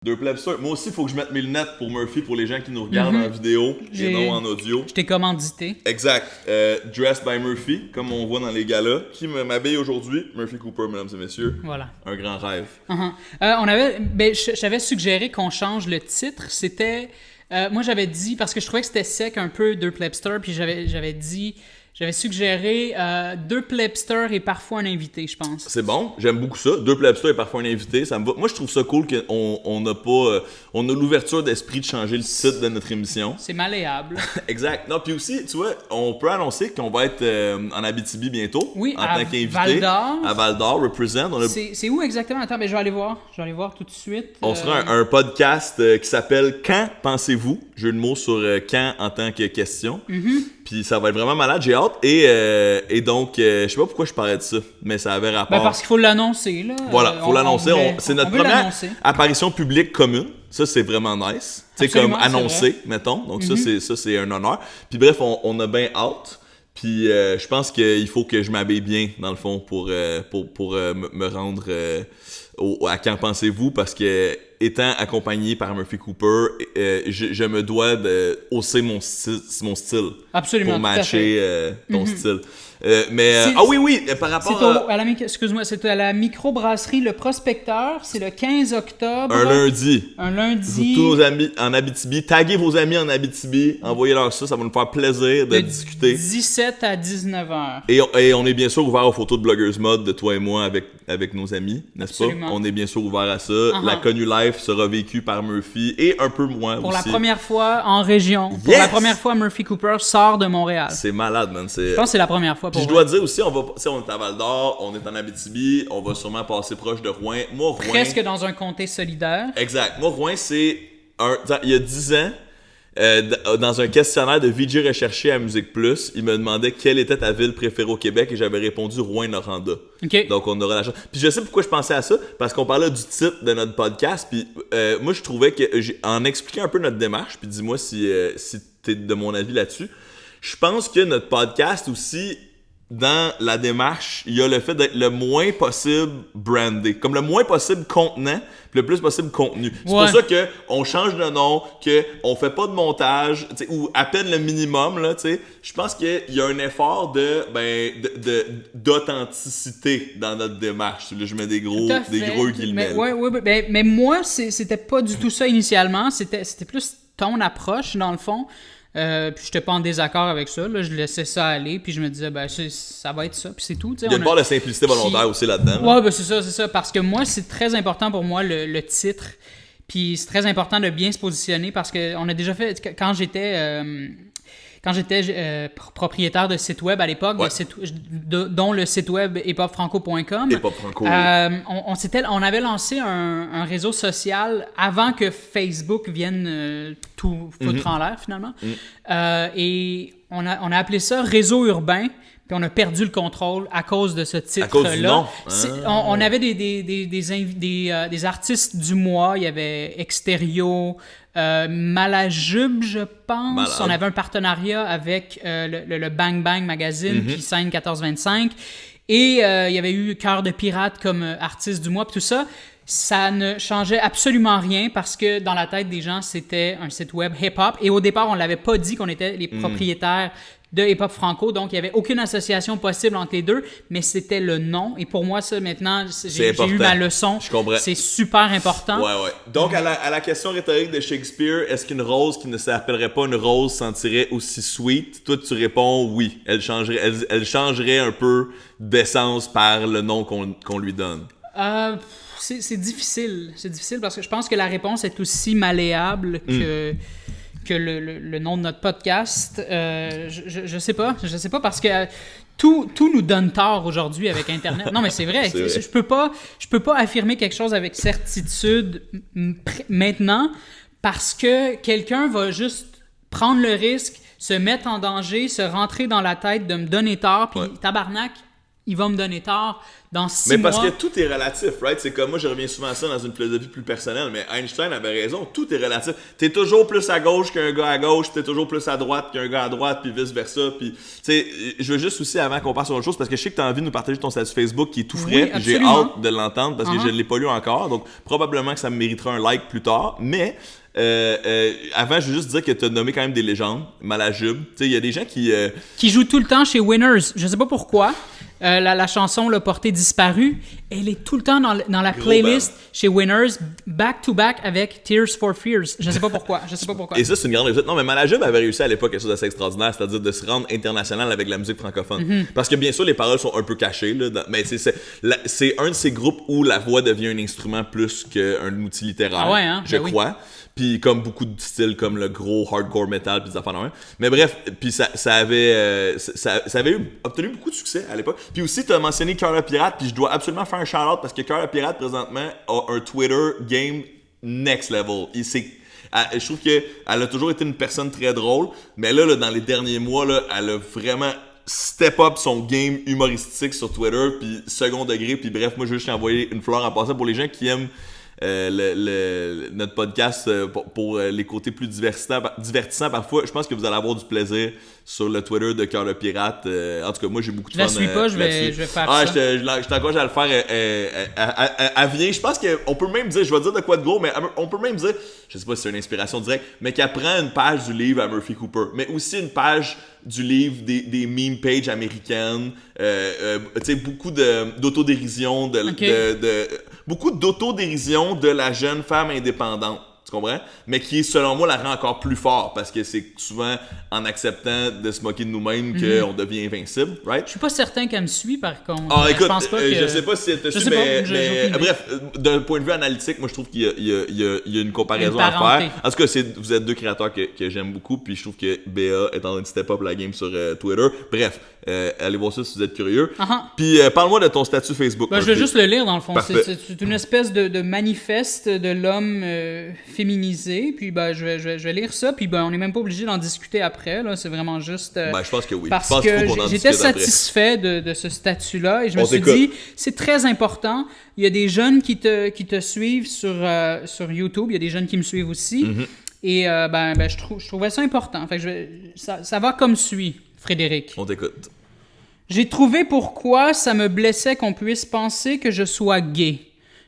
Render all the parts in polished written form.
Deux Plebsters. Moi aussi, il faut que je mette mes lunettes pour Murphy, pour les gens qui nous regardent en vidéo et non en audio. Je t'ai commandité. Exact. Dressed by Murphy, comme on voit dans les galas. Qui m'habille aujourd'hui? Murphy Cooper, mesdames et messieurs. Voilà. Un grand rêve. Je t'avais suggéré qu'on change le titre. C'était... moi, j'avais dit, parce que je trouvais que c'était sec un peu, Deux Plebsters, puis j'avais suggéré Deux Plebsters et parfois un invité, je pense. C'est bon, j'aime beaucoup ça. Deux Plebsters et parfois un invité, ça me va. Moi, je trouve ça cool qu'on n'a pas... on a l'ouverture d'esprit de changer le titre de notre émission. C'est malléable. Exact. Non, puis aussi, tu vois, on peut annoncer qu'on va être en Abitibi bientôt. Oui, en tant qu'invité. Val-d'Or. À Val-d'Or, represent. C'est où exactement? Attends, je vais aller voir. Je vais aller voir tout de suite. On sera un podcast qui s'appelle Quand pensez-vous? Jeu de mots sur quand en tant que question. Puis ça va être vraiment malade, j'ai hâte. Et donc, je sais pas pourquoi je parlais de ça, mais ça avait rapport. Parce qu'il faut l'annoncer, là. Voilà, faut l'annoncer. C'est notre première apparition publique commune. Ça, c'est vraiment nice. Tu sais, comme annoncé, mettons. Donc ça, c'est un honneur. Puis bref, on a bien hâte. Puis je pense qu'il faut que je m'habille bien, dans le fond, pour me rendre à Quand pensez-vous, parce que étant accompagné par Murphy Cooper, je me dois de hausser mon style. Absolument, pour matcher ton style. Par rapport excuse-moi, c'est à la microbrasserie Le Prospecteur, c'est le 15 octobre. Un lundi. Tous nos amis en Abitibi, taguez vos amis en Abitibi, envoyez-leur ça va nous faire plaisir de discuter. 17 à 19 heures. Et on est bien sûr ouvert aux photos de Bloggers Mode de toi et moi avec nos amis, n'est-ce Absolument. pas? On est bien sûr ouvert à ça. La Connu Life sera vécue par Murphy et un peu moi aussi. Pour la première fois en région. Yes! Pour la première fois, Murphy Cooper sort de Montréal. C'est malade, man. Je pense que c'est la première fois. Puis je dois dire aussi, on est à Val-d'Or, on est en Abitibi, on va sûrement passer proche de Rouen. Moi, Rouen... Presque dans un comté solidaire. Exact. Moi, Rouen, c'est... Il y a 10 ans, dans un questionnaire de VJ recherché à Musique Plus, il me demandait quelle était ta ville préférée au Québec et j'avais répondu Rouyn-Noranda. Okay. Donc, on aura la chance. Puis je sais pourquoi je pensais à ça, parce qu'on parlait du titre de notre podcast, puis moi, je trouvais que, en expliquant un peu notre démarche, puis dis-moi si t'es de mon avis là-dessus, je pense que notre podcast aussi, dans la démarche, il y a le fait d'être le moins possible brandé, comme le moins possible contenant, puis le plus possible contenu. C'est pour ça que on change de nom, que on fait pas de montage, ou à peine le minimum là, tu sais. Je pense qu'il y a un effort d'authenticité dans notre démarche. Là, je mets des gros guillemets. Mais moi, c'était pas du tout ça initialement. C'était plus ton approche dans le fond. Puis j'étais pas en désaccord avec ça, là. Je laissais ça aller, puis je me disais ça va être ça, puis c'est tout. Il y a une part de simplicité volontaire aussi là-dedans. Ouais, c'est ça, parce que moi c'est très important pour moi le titre, puis c'est très important de bien se positionner parce que on a déjà fait quand j'étais propriétaire de site web à l'époque, dont le site web hiphopfranco.com. Hiphopfranco. On avait lancé un réseau social avant que Facebook vienne tout foutre en l'air, finalement. Et on a appelé ça Réseau urbain. Puis on a perdu le contrôle à cause de ce titre-là. À cause du nom. On avait des artistes du mois. Il y avait Extérieur, Malajube, je pense. Malade. On avait un partenariat avec le Bang Bang Magazine, qui signe 1425. Et il y avait eu Cœur de Pirate comme artiste du mois, puis tout ça. Ça ne changeait absolument rien parce que dans la tête des gens, c'était un site web hip-hop. Et au départ, on ne l'avait pas dit qu'on était les propriétaires de Hip Hop Franco, donc il n'y avait aucune association possible entre les deux, mais c'était le nom. Et pour moi, ça, maintenant, j'ai eu ma leçon. Je comprends. C'est super important. Ouais. Donc, à la question rhétorique de Shakespeare, est-ce qu'une rose qui ne s'appellerait pas une rose sentirait aussi sweet? Toi, tu réponds oui. Elle changerait un peu d'essence par le nom qu'on lui donne. C'est difficile. C'est difficile parce que je pense que la réponse est aussi malléable que le nom de notre podcast. Je sais pas parce que tout nous donne tort aujourd'hui avec Internet. Non, mais c'est vrai. Je peux pas affirmer quelque chose avec certitude maintenant parce que quelqu'un va juste prendre le risque, se mettre en danger, se rentrer dans la tête de me donner tort, puis tabarnak, il va me donner tort dans 6 mois. Mais parce que tout est relatif, right? C'est comme moi, je reviens souvent à ça dans une philosophie plus personnelle, mais Einstein avait raison, tout est relatif. T'es toujours plus à gauche qu'un gars à gauche, t'es toujours plus à droite qu'un gars à droite, puis vice-versa. Puis, tu sais, je veux juste aussi, avant qu'on passe sur autre chose, parce que je sais que t'as envie de nous partager ton statut Facebook qui est tout frais, puis j'ai hâte de l'entendre parce que je ne l'ai pas lu encore, donc probablement que ça me méritera un like plus tard, mais... avant, je veux juste dire que tu as nommé quand même des légendes, Malajube. Tu sais, il y a des gens qui jouent tout le temps chez Winners. Je sais pas pourquoi. La chanson Le Portée disparue, elle est tout le temps dans la playlist chez Winners, back-to-back avec Tears for Fears. Je sais pas pourquoi. Et ça, c'est une grande réussite. Non, mais Malajube avait réussi à l'époque quelque chose d'assez extraordinaire, c'est-à-dire de se rendre international avec la musique francophone. Parce que bien sûr, les paroles sont un peu cachées, là, mais c'est un de ces groupes où la voix devient un instrument plus qu'un outil littéraire, je crois. Puis comme beaucoup de styles comme le gros hardcore metal puis des affaires de même. Mais bref, puis ça avait obtenu beaucoup de succès à l'époque. Puis aussi tu as mentionné Cœur de Pirate, puis je dois absolument faire un shout-out parce que Cœur de Pirate présentement a un Twitter game next level. Je trouve qu'elle a toujours été une personne très drôle, mais là dans les derniers mois là, elle a vraiment step up son game humoristique sur Twitter, puis second degré, puis bref, moi je veux juste envoyer une fleur en passant pour les gens qui aiment notre podcast pour les côtés plus divertissants parfois. Je pense que vous allez avoir du plaisir sur le Twitter de Cœur de Pirate. En tout cas, moi j'ai beaucoup de fun. Je la suis pas, je vais faire ça. Je t'encourage à le faire. Elle vient. Je pense qu'on peut même dire, je vais dire de quoi de gros, mais on peut même dire, je sais pas si c'est une inspiration directe, mais qu'elle prend une page du livre à Murphy Cooper, mais aussi une page du livre des meme pages américaines, tu sais, beaucoup d'autodérision, beaucoup d'autodérision de la jeune femme indépendante. Tu comprends? Mais qui, selon moi, la rend encore plus fort parce que c'est souvent en acceptant de se moquer de nous-mêmes qu'on devient invincible, right? Je suis pas certain qu'elle me suit, par contre. Écoute, je pense pas que... je sais pas si elle te suit, mais bref, d'un point de vue analytique, moi, je trouve qu'il y a une comparaison à faire. En tout cas, vous êtes deux créateurs que j'aime beaucoup, puis je trouve que BA est en train de step up la game sur Twitter. Bref, allez voir ça si vous êtes curieux. Puis, parle-moi de ton statut Facebook. Je vais juste le lire, dans le fond. C'est une espèce de manifeste de l'homme féminisé, puis je vais lire ça, puis on n'est même pas obligé d'en discuter après, là, c'est vraiment juste... je pense que oui. Parce que j'étais satisfait de ce statut-là, et je me suis dit, c'est très important, il y a des jeunes qui te suivent sur YouTube, il y a des jeunes qui me suivent aussi, et je trouvais ça important, fait que ça va comme suit, Frédéric. On t'écoute. J'ai trouvé pourquoi ça me blessait qu'on puisse penser que je sois gay.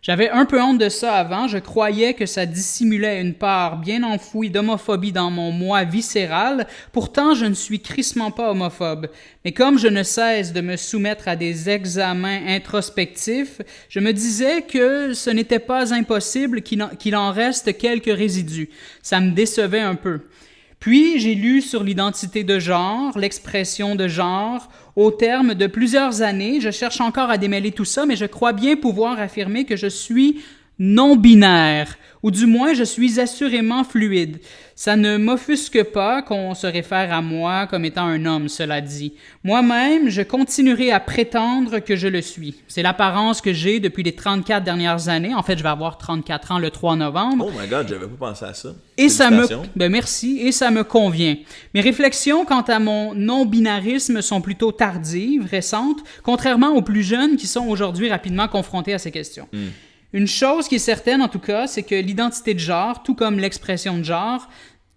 J'avais un peu honte de ça avant, je croyais que ça dissimulait une part bien enfouie d'homophobie dans mon moi viscéral, pourtant je ne suis crissement pas homophobe. Mais comme je ne cesse de me soumettre à des examens introspectifs, je me disais que ce n'était pas impossible qu'il en reste quelques résidus. Ça me décevait un peu. Puis, j'ai lu sur l'identité de genre, l'expression de genre. Au terme de plusieurs années, je cherche encore à démêler tout ça, mais je crois bien pouvoir affirmer que je suis non-binaire, ou du moins je suis assurément fluide. Ça ne m'offusque pas qu'on se réfère à moi comme étant un homme, cela dit. Moi-même, je continuerai à prétendre que je le suis. C'est l'apparence que j'ai depuis les 34 dernières années. En fait, je vais avoir 34 ans le 3 novembre. Oh my God, j'avais pas pensé à ça. Et merci, et ça me convient. Mes réflexions quant à mon non-binarisme sont plutôt tardives, récentes, contrairement aux plus jeunes qui sont aujourd'hui rapidement confrontés à ces questions. Une chose qui est certaine, en tout cas, c'est que l'identité de genre, tout comme l'expression de genre,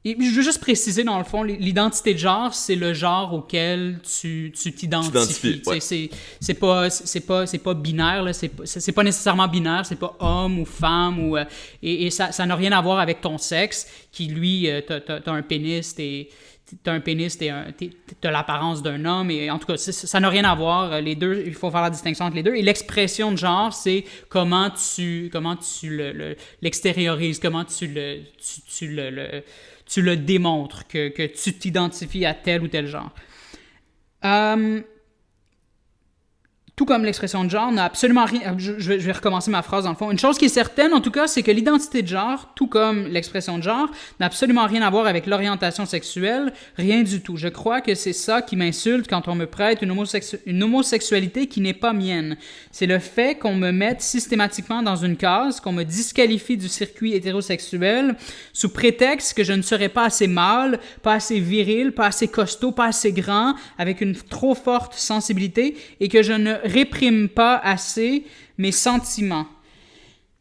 et je veux juste préciser, dans le fond, l'identité de genre, c'est le genre auquel tu t'identifies. Ouais. C'est pas binaire, là, c'est pas nécessairement binaire, c'est pas homme ou femme, et ça n'a rien à voir avec ton sexe, qui, lui, t'as un pénis, t'as l'apparence d'un homme, et en tout cas, ça n'a rien à voir. Les deux, il faut faire la distinction entre les deux. Et l'expression de genre, c'est comment tu l'extériorises, comment tu le démontres, que tu t'identifies à tel ou tel genre. Tout comme l'expression de genre n'a absolument rien... Je vais recommencer ma phrase dans le fond. Une chose qui est certaine, en tout cas, c'est que l'identité de genre, tout comme l'expression de genre, n'a absolument rien à voir avec l'orientation sexuelle, rien du tout. Je crois que c'est ça qui m'insulte quand on me prête une homosexualité qui n'est pas mienne. C'est le fait qu'on me mette systématiquement dans une case, qu'on me disqualifie du circuit hétérosexuel, sous prétexte que je ne serais pas assez mâle, pas assez viril, pas assez costaud, pas assez grand, avec une trop forte sensibilité, et que je ne réprime pas assez mes sentiments.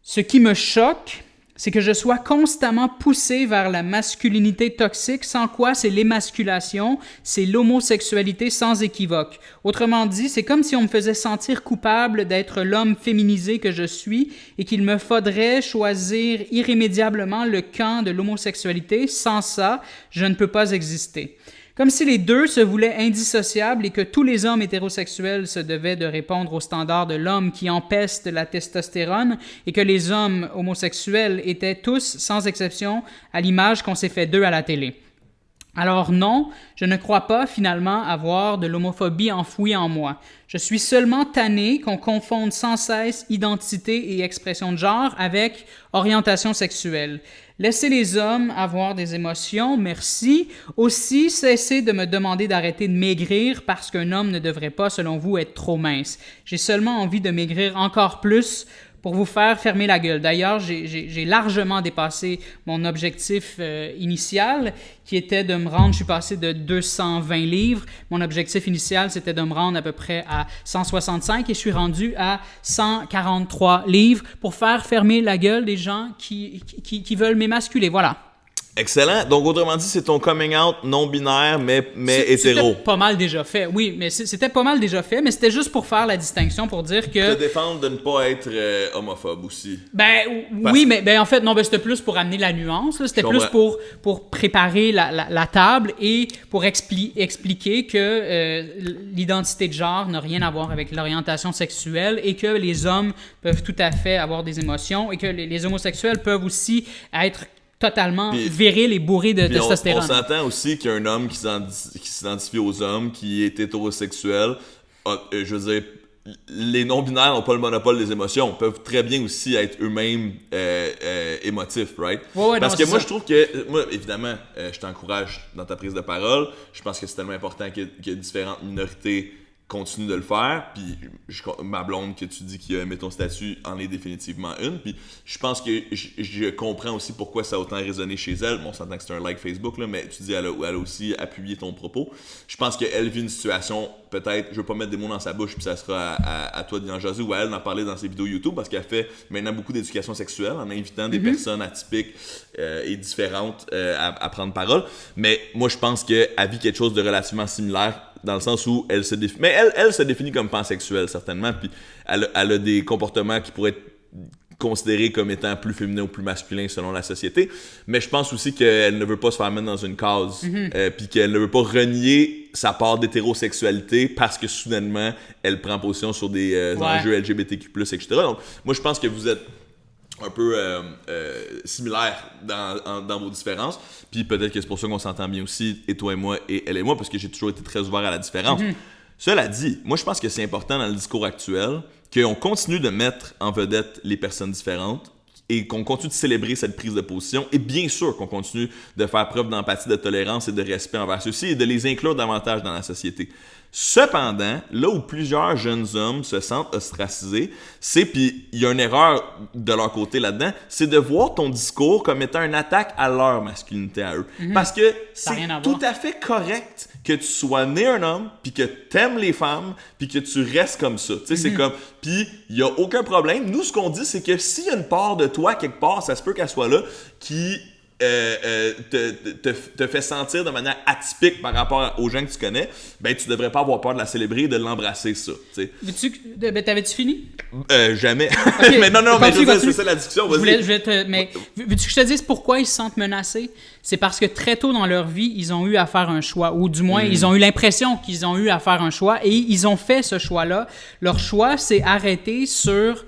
Ce qui me choque, c'est que je sois constamment poussé vers la masculinité toxique, sans quoi c'est l'émasculation, c'est l'homosexualité sans équivoque. Autrement dit, c'est comme si on me faisait sentir coupable d'être l'homme féminisé que je suis et qu'il me faudrait choisir irrémédiablement le camp de l'homosexualité. Sans ça, je ne peux pas exister. Comme si les deux se voulaient indissociables et que tous les hommes hétérosexuels se devaient de répondre aux standards de l'homme qui empeste la testostérone et que les hommes homosexuels étaient tous, sans exception, à l'image qu'on s'est fait d'eux à la télé. Alors non, je ne crois pas finalement avoir de l'homophobie enfouie en moi. Je suis seulement tanné qu'on confonde sans cesse identité et expression de genre avec orientation sexuelle. Laissez les hommes avoir des émotions, merci. Aussi, cessez de me demander d'arrêter de maigrir parce qu'un homme ne devrait pas, selon vous, être trop mince. J'ai seulement envie de maigrir encore plus pour vous faire fermer la gueule. D'ailleurs, j'ai largement dépassé mon objectif initial, qui était de me rendre, je suis passé de 220 livres. Mon objectif initial, c'était de me rendre à peu près à 165 et je suis rendu à 143 livres pour faire fermer la gueule des gens qui veulent m'émasculer. Voilà. Excellent. Donc, autrement dit, c'est ton coming out non-binaire, mais hétéro. C'était pas mal déjà fait, oui, mais c'était pas mal déjà fait, mais c'était juste pour faire la distinction, pour dire que... Te défendre de ne pas être homophobe aussi. Oui, mais en fait, non, c'était plus pour amener la nuance, là. C'était plus pour préparer la table et pour expliquer que l'identité de genre n'a rien à voir avec l'orientation sexuelle et que les hommes peuvent tout à fait avoir des émotions et que les homosexuels peuvent aussi être totalement viril et bourré de testostérone. On s'entend aussi qu'un homme qui s'identifie aux hommes, qui est hétérosexuel, je veux dire, les non-binaires n'ont pas le monopole des émotions, peuvent très bien aussi être eux-mêmes émotifs, right? Ouais, parce que moi, je trouve que, moi, évidemment, je t'encourage dans ta prise de parole. Je pense que c'est tellement important que différentes minorités continue de le faire, puis ma blonde que tu dis qui a mis ton statut en est définitivement une, puis je pense que je comprends aussi pourquoi ça a autant résonné chez elle. Bon, on s'entend que c'est un like Facebook, là, mais tu dis elle a aussi appuyé ton propos. Je pense qu'elle vit une situation, peut-être, je veux pas mettre des mots dans sa bouche, puis ça sera à toi d'y en jaser, ou à elle d'en parler dans ses vidéos YouTube, parce qu'elle fait maintenant beaucoup d'éducation sexuelle en invitant des personnes atypiques et différentes à prendre parole. Mais moi, je pense qu'elle vit quelque chose de relativement similaire, dans le sens où elle se définit... Mais elle se définit comme pansexuelle, certainement, puis elle a des comportements qui pourraient être considérés comme étant plus féminins ou plus masculins selon la société, mais je pense aussi qu'elle ne veut pas se faire mettre dans une case, puis qu'elle ne veut pas renier sa part d'hétérosexualité parce que soudainement, elle prend position sur des enjeux LGBTQ+, etc. Donc, moi, je pense que vous êtes un peu similaires dans vos différences. Puis peut-être que c'est pour ça qu'on s'entend bien aussi, et toi et moi, et elle et moi, parce que j'ai toujours été très ouvert à la différence. Cela dit, moi je pense que c'est important dans le discours actuel qu'on continue de mettre en vedette les personnes différentes et qu'on continue de célébrer cette prise de position, et bien sûr qu'on continue de faire preuve d'empathie, de tolérance et de respect envers ceux-ci et de les inclure davantage dans la société. Cependant, là où plusieurs jeunes hommes se sentent ostracisés, puis il y a une erreur de leur côté là-dedans, c'est de voir ton discours comme étant une attaque à leur masculinité à eux. Parce que c'est tout à fait correct que tu sois né un homme, puis que t'aimes les femmes, puis que tu restes comme ça. Tu sais, c'est comme... Puis il y a aucun problème. Nous, ce qu'on dit, c'est que s'il y a une part de toi, quelque part, ça se peut qu'elle soit là, qui... te fait sentir de manière atypique par rapport aux gens que tu connais, ben tu devrais pas avoir peur de la célébrer et de l'embrasser, ça. T'avais-tu fini? Jamais. Okay. mais non, mais c'est ça la discussion. Mais veux-tu que je te dise pourquoi ils se sentent menacés? C'est parce que très tôt dans leur vie, ils ont eu à faire un choix, ou du moins, ils ont eu l'impression qu'ils ont eu à faire un choix, et ils ont fait ce choix-là. Leur choix, c'est arrêté sur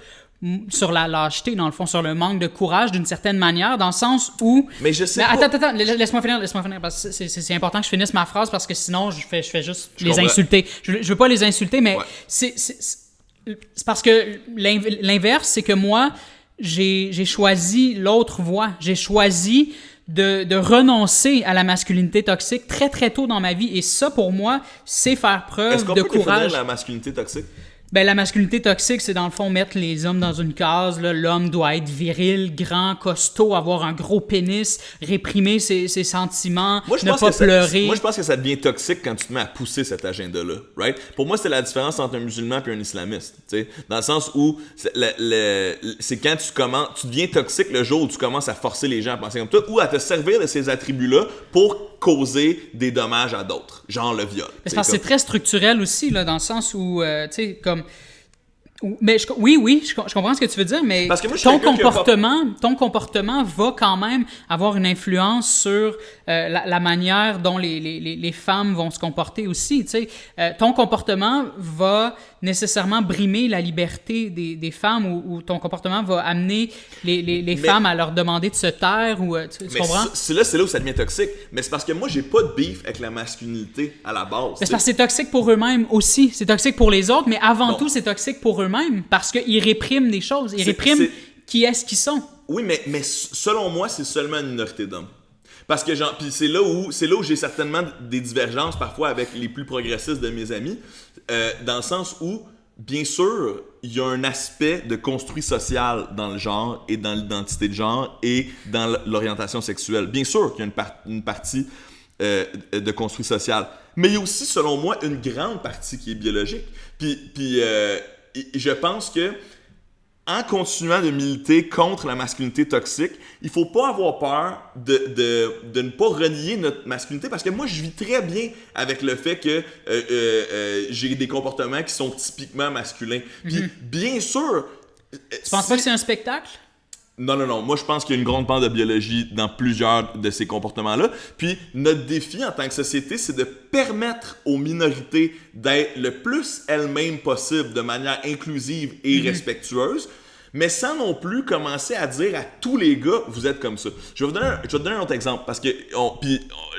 la lâcheté, dans le fond, sur le manque de courage d'une certaine manière, dans le sens où... Mais je sais pas... Attends, laisse-moi finir, parce que c'est important que je finisse ma phrase, parce que sinon, je fais juste les insulter. Je veux pas les insulter, mais c'est parce que l'inverse, c'est que moi, j'ai choisi l'autre voie. J'ai choisi de renoncer à la masculinité toxique très, très tôt dans ma vie. Et ça, pour moi, c'est faire preuve de courage. Est-ce qu'on peut définir la masculinité toxique? Ben, la masculinité toxique, c'est dans le fond mettre les hommes dans une case. Là. L'homme doit être viril, grand, costaud, avoir un gros pénis, réprimer ses sentiments, ne pas pleurer. Moi, je pense que ça devient toxique quand tu te mets à pousser cet agenda-là. Right? Pour moi, c'est la différence entre un musulman et un islamiste. T'sais? Dans le sens où c'est quand tu deviens toxique le jour où tu commences à forcer les gens à penser comme toi ou à te servir de ces attributs-là pour causer des dommages à d'autres, genre le viol. C'est parce que c'est très structurel aussi, là, dans le sens où, tu sais, comme... Mais oui, je comprends ce que tu veux dire, mais parce que moi, ton comportement va quand même avoir une influence sur la manière dont les femmes vont se comporter aussi. Tu sais, ton comportement va nécessairement brimer la liberté des femmes ou ton comportement va amener les femmes à leur demander de se taire ou tu comprends? C'est là où ça devient toxique. Mais c'est parce que moi, j'ai pas de beef avec la masculinité à la base. C'est parce que c'est toxique pour eux-mêmes aussi. C'est toxique pour les autres, mais avant tout, c'est toxique pour eux-mêmes parce qu'ils répriment des choses. Ils répriment qui est-ce qu'ils sont. Oui, mais selon moi, c'est seulement une minorité d'hommes. Parce que puis c'est là où j'ai certainement des divergences parfois avec les plus progressistes de mes amis, dans le sdsens où, bien sûr, il y a un aspect de construit social dans le genre et dans l'identité de genre et dans l'orientation sexuelle. Bien sûr qu'il y a une partie de construit social. Mais il y a aussi, selon moi, une grande partie qui est biologique. Puis je pense que en continuant de militer contre la masculinité toxique, il faut pas avoir peur de ne pas renier notre masculinité parce que moi, je vis très bien avec le fait que j'ai des comportements qui sont typiquement masculins. Puis, bien sûr... Tu penses pas que c'est un spectacle? Non. Moi, je pense qu'il y a une grande part de biologie dans plusieurs de ces comportements-là. Puis, notre défi en tant que société, c'est de permettre aux minorités d'être le plus elles-mêmes possible de manière inclusive et respectueuse, mais sans non plus commencer à dire à tous les gars, vous êtes comme ça. Je vais te donner un autre exemple, parce que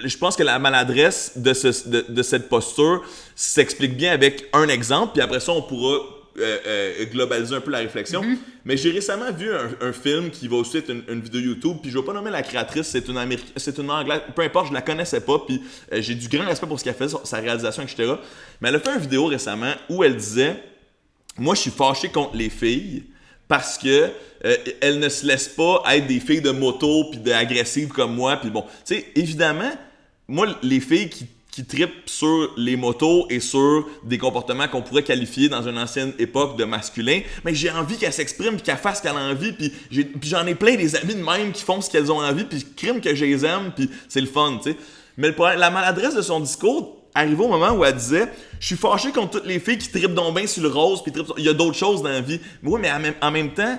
je pense que la maladresse de cette posture s'explique bien avec un exemple, puis après ça, on pourra globaliser un peu la réflexion. Mais j'ai récemment vu un film qui va aussi être une vidéo YouTube, puis je vais pas nommer la créatrice, c'est une anglaise, peu importe, je la connaissais pas, puis j'ai du grand respect pour ce qu'elle fait, sa réalisation, etc. Mais elle a fait une vidéo récemment où elle disait « Moi, je suis fâché contre les filles parce que elles ne se laissent pas être des filles de moto puis agressives comme moi. » Puis bon, tu sais, évidemment, moi, les filles qui trippent sur les motos et sur des comportements qu'on pourrait qualifier dans une ancienne époque de masculin, mais j'ai envie qu'elles s'expriment, puis qu'elles fassent ce qu'elles ont envie, puis j'en ai plein des amis de même qui font ce qu'elles ont envie, puis crime que je les aime, puis c'est le fun, tu sais. Mais la maladresse de son discours arrivait au moment où elle disait « Je suis fâché contre toutes les filles qui trippent donc bien sur le rose, puis il y a d'autres choses dans la vie. » Mais oui, mais en même temps,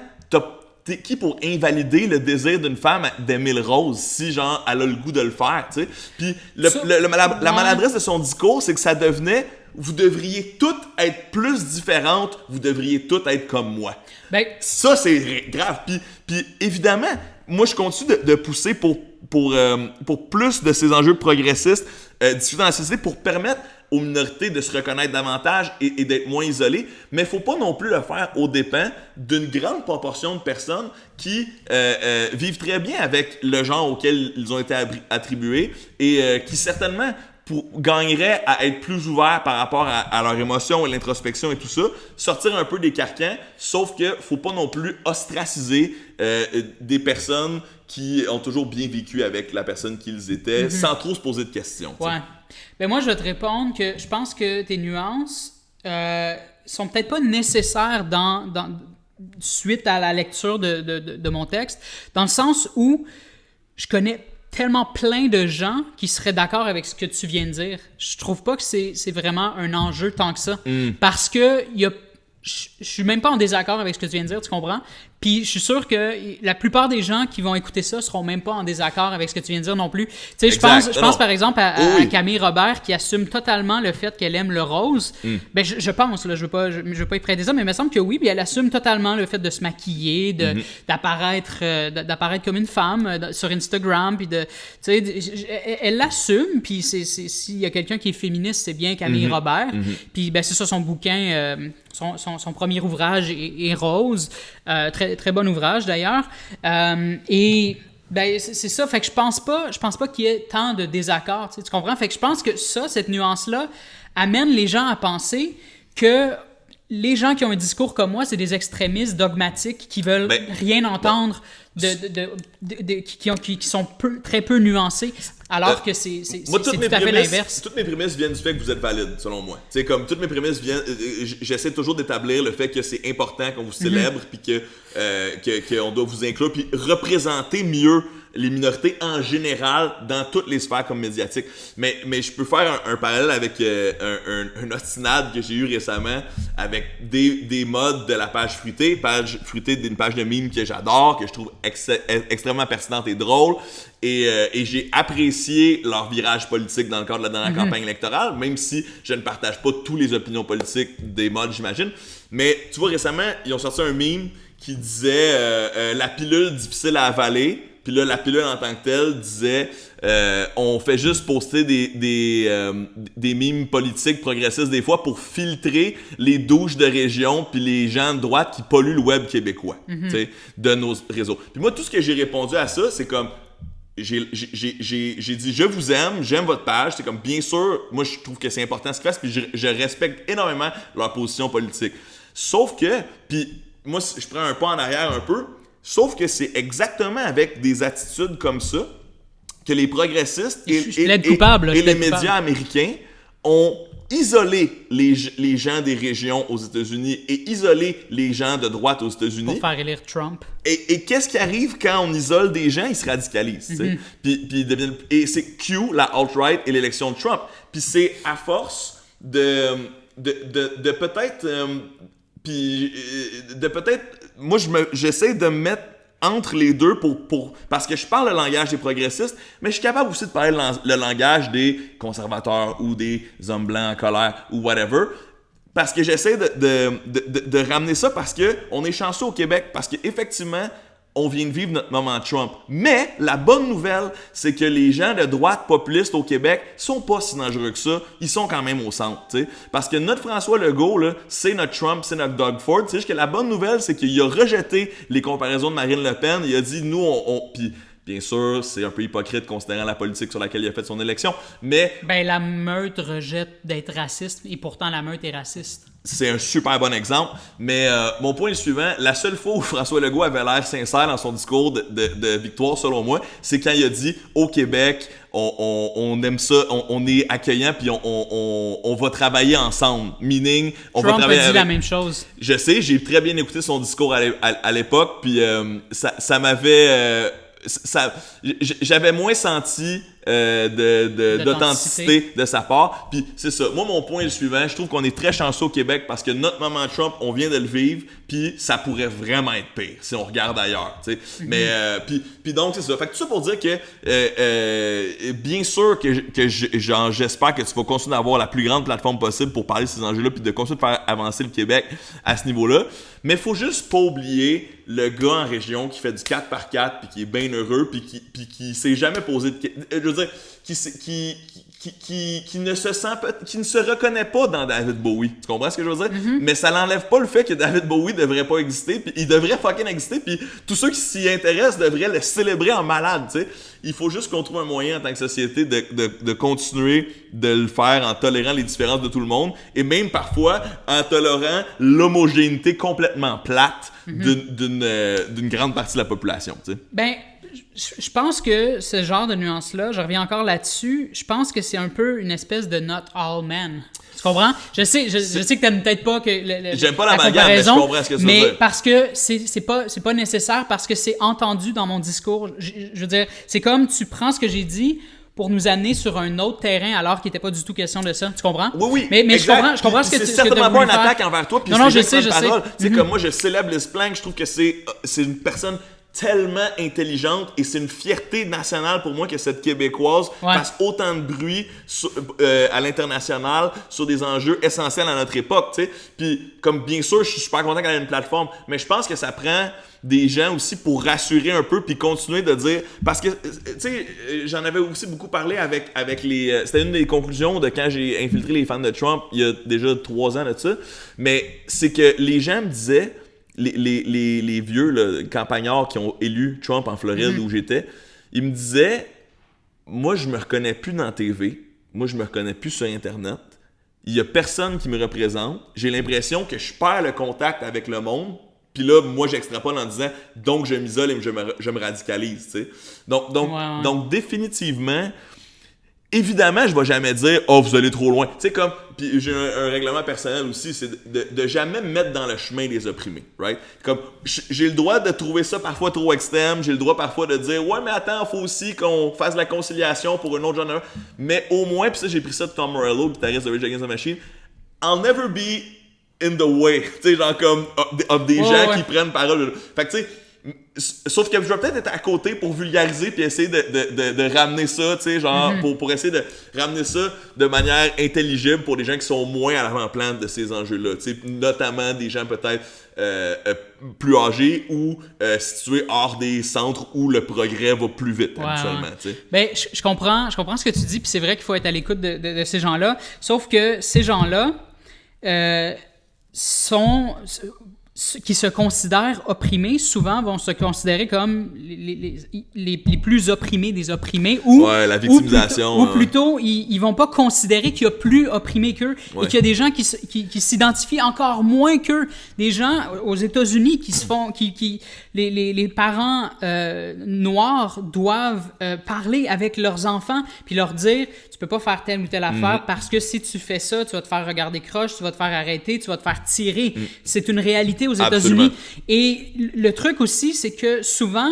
t'es qui pour invalider le désir d'une femme d'aimer le rose si, genre, elle a le goût de le faire, tu sais? Puis la maladresse de son discours, c'est que ça devenait « Vous devriez toutes être plus différentes, vous devriez toutes être comme moi. » Ben, ça, c'est grave. Puis évidemment, moi, je continue de pousser pour plus de ces enjeux progressistes discutés dans la société pour permettre aux minorités de se reconnaître davantage et d'être moins isolées, mais il ne faut pas non plus le faire aux dépens d'une grande proportion de personnes qui vivent très bien avec le genre auquel ils ont été attribués et qui certainement gagneraient à être plus ouverts par rapport à leurs émotions et l'introspection et tout ça, sortir un peu des carcans, sauf qu'il ne faut pas non plus ostraciser des personnes qui ont toujours bien vécu avec la personne qu'ils étaient, sans trop se poser de questions. Ouais. Ben moi, je vais te répondre que je pense que tes nuances sont peut-être pas nécessaires suite à la lecture de mon texte, dans le sens où je connais tellement plein de gens qui seraient d'accord avec ce que tu viens de dire. Je trouve pas que c'est vraiment un enjeu tant que ça. Parce que je suis même pas en désaccord avec ce que tu viens de dire, tu comprends? Puis je suis sûr que la plupart des gens qui vont écouter ça seront même pas en désaccord avec ce que tu viens de dire non plus. Tu sais, je pense par exemple à Camille Robert qui assume totalement le fait qu'elle aime le rose. Ben je pense, là, je veux pas y prêter ça, mais il me semble que oui, puis elle assume totalement le fait de se maquiller, d'apparaître comme une femme sur Instagram, puis tu sais, elle l'assume, puis s'il y a quelqu'un qui est féministe, c'est bien Camille Robert. Puis ben c'est ça son bouquin, son premier ouvrage est Rose, très, très bon ouvrage d'ailleurs. Et ben, c'est ça, fait que je pense pas qu'il y ait tant de désaccords, tu comprends? Fait que je pense que cette nuance-là amène les gens à penser que les gens qui ont un discours comme moi, c'est des extrémistes dogmatiques qui veulent rien entendre, qui sont très peu nuancés, alors que c'est tout à fait l'inverse. Toutes mes prémices viennent du fait que vous êtes valide, selon moi. C'est comme toutes mes prémices viennent, j'essaie toujours d'établir le fait que c'est important qu'on vous célèbre, puis qu'on doit vous inclure, puis représenter mieux les minorités en général dans toutes les sphères comme médiatiques. Mais je peux faire un parallèle avec un ostinade que j'ai eu récemment avec des modes de la page fruitée. Page fruitée d'une page de meme que j'adore, que je trouve extrêmement pertinente et drôle. Et j'ai apprécié leur virage politique dans le cadre de la dernière campagne électorale, même si je ne partage pas toutes les opinions politiques des modes, j'imagine. Mais tu vois, récemment, ils ont sorti un meme qui disait la pilule difficile à avaler. Puis là, la pilule en tant que telle disait on fait juste poster des mimes politiques progressistes des fois pour filtrer les douches de région puis les gens de droite qui polluent le web québécois de nos réseaux. Puis moi, tout ce que j'ai répondu à ça, c'est comme j'ai dit je vous aime, j'aime votre page, c'est comme bien sûr, moi je trouve que c'est important ce qu'ils fassent, puis je respecte énormément leur position politique. Sauf que, puis moi je prends un pas en arrière un peu. Sauf que c'est exactement avec des attitudes comme ça que les progressistes et les médias américains ont isolé les gens des régions aux États-Unis et isolé les gens de droite aux États-Unis. Pour faire élire Trump. Et qu'est-ce qui arrive quand on isole des gens? Ils se radicalisent. Et c'est Q, la alt-right et l'élection de Trump. Puis c'est à force de peut-être... moi, j'essaie de me mettre entre les deux parce que je parle le langage des progressistes, mais je suis capable aussi de parler le langage des conservateurs ou des hommes blancs en colère ou whatever. Parce que j'essaie de ramener ça parce qu'on est chanceux au Québec, parce qu'effectivement, on vient de vivre notre moment Trump. Mais la bonne nouvelle, c'est que les gens de droite populistes au Québec sont pas si dangereux que ça. Ils sont quand même au centre, t'sais. Parce que notre François Legault, là, c'est notre Trump, c'est notre Doug Ford. C'est juste que la bonne nouvelle, c'est qu'il a rejeté les comparaisons de Marine Le Pen. Il a dit, nous, Puis, bien sûr, c'est un peu hypocrite considérant la politique sur laquelle il a fait son élection, mais... la meute rejette d'être raciste, et pourtant la meute est raciste. C'est un super bon exemple, mais mon point est le suivant. La seule fois où François Legault avait l'air sincère dans son discours de victoire, selon moi, c'est quand il a dit « Au Québec, on aime ça, on est accueillant, puis on va travailler ensemble. » Meaning, on Trump va travailler a dit la même chose. Je sais, j'ai très bien écouté son discours à l'époque, puis ça m'avait... j'avais moins senti d'authenticité de sa part. Puis c'est ça. Moi, mon point est le suivant. Je trouve qu'on est très chanceux au Québec parce que notre moment Trump, on vient de le vivre, puis ça pourrait vraiment être pire si on regarde ailleurs. Tu sais. Mais puis donc c'est ça. Fait que tout ça pour dire que bien sûr que j'espère que tu vas continuer d'avoir la plus grande plateforme possible pour parler de ces enjeux-là, puis de continuer de faire avancer le Québec à ce niveau-là. Mais il faut juste pas oublier le gars en région qui fait du 4x4 puis qui est bien heureux puis qui s'est jamais posé de... Je veux dire, qui ne se reconnaît pas dans David Bowie. Tu comprends ce que je veux dire? Mais ça n'enlève pas le fait que David Bowie devrait pas exister, puis il devrait fucking exister, puis tous ceux qui s'y intéressent devraient le célébrer en malade, tu sais. Il faut juste qu'on trouve un moyen en tant que société de continuer de le faire en tolérant les différences de tout le monde, et même parfois en tolérant l'homogénéité complètement plate d'une grande partie de la population, tu sais. Je pense que ce genre de nuance-là, je reviens encore là-dessus, je pense que c'est un peu une espèce de not all men. Tu comprends? Je sais que t'aimes peut-être pas que j'aime pas la comparaison, mais je comprends ce que ça veut dire. Mais parce que c'est pas nécessaire, parce que c'est entendu dans mon discours. Je veux dire, c'est comme tu prends ce que j'ai dit pour nous amener sur un autre terrain alors qu'il n'était pas du tout question de ça. Tu comprends? Oui, mais je comprends ce que tu c'est certainement pas une attaque envers toi. Non, je sais. C'est comme moi, je célèbre Liz Plank, je trouve que c'est une personne tellement intelligente et c'est une fierté nationale pour moi que cette Québécoise fasse autant de bruit à l'international sur des enjeux essentiels à notre époque, tu sais. Puis comme bien sûr, je suis super content qu'elle ait une plateforme, mais je pense que ça prend des gens aussi pour rassurer un peu puis continuer de dire, parce que tu sais, j'en avais aussi beaucoup parlé avec les c'était une des conclusions de quand j'ai infiltré les fans de Trump il y a déjà 3 ans de ça, mais c'est que les gens me disaient les vieux là, campagnards qui ont élu Trump en Floride où j'étais, ils me disaient, moi je me reconnais plus dans la TV, moi je me reconnais plus sur Internet, il y a personne qui me représente. J'ai l'impression que je perds le contact avec le monde. Puis là, moi, j'extrapole en disant « donc je m'isole et je me radicalise ». Tu sais. Donc, définitivement, évidemment, je vais jamais dire « oh, vous allez trop loin ». Tu sais, comme, puis j'ai un règlement personnel aussi, c'est de jamais me mettre dans le chemin des opprimés, right? Comme, j'ai le droit de trouver ça parfois trop extrême, j'ai le droit parfois de dire « ouais, mais attends, il faut aussi qu'on fasse la conciliation pour une autre genre ». Mais au moins, puis ça, j'ai pris ça de Tom Morello, guitariste de Rage Against the Machine, « I'll never be in the way », tu sais, genre comme, des gens qui prennent parole. Fait que tu sais, sauf que je vais peut-être être à côté pour vulgariser puis essayer de ramener ça, tu sais, genre, pour essayer de ramener ça de manière intelligible pour des gens qui sont moins à l'avant-plan de ces enjeux-là, tu sais, notamment des gens peut-être plus âgés ou situés hors des centres où le progrès va plus vite, habituellement, tu sais. Ben, je comprends ce que tu dis, puis c'est vrai qu'il faut être à l'écoute de ces gens-là, sauf que ces gens-là qui se considèrent opprimés, souvent vont se considérer comme les plus opprimés des opprimés, ou la victimisation. Ou plutôt, ils vont pas considérer qu'il y a plus opprimés qu'eux, et qu'il y a des gens qui s'identifient encore moins qu'eux. Des gens aux États-Unis les parents noirs doivent parler avec leurs enfants, puis leur dire tu peux pas faire telle ou telle affaire parce que si tu fais ça, tu vas te faire regarder croche, tu vas te faire arrêter, tu vas te faire tirer. C'est une réalité aux États-Unis. Et le truc aussi, c'est que souvent,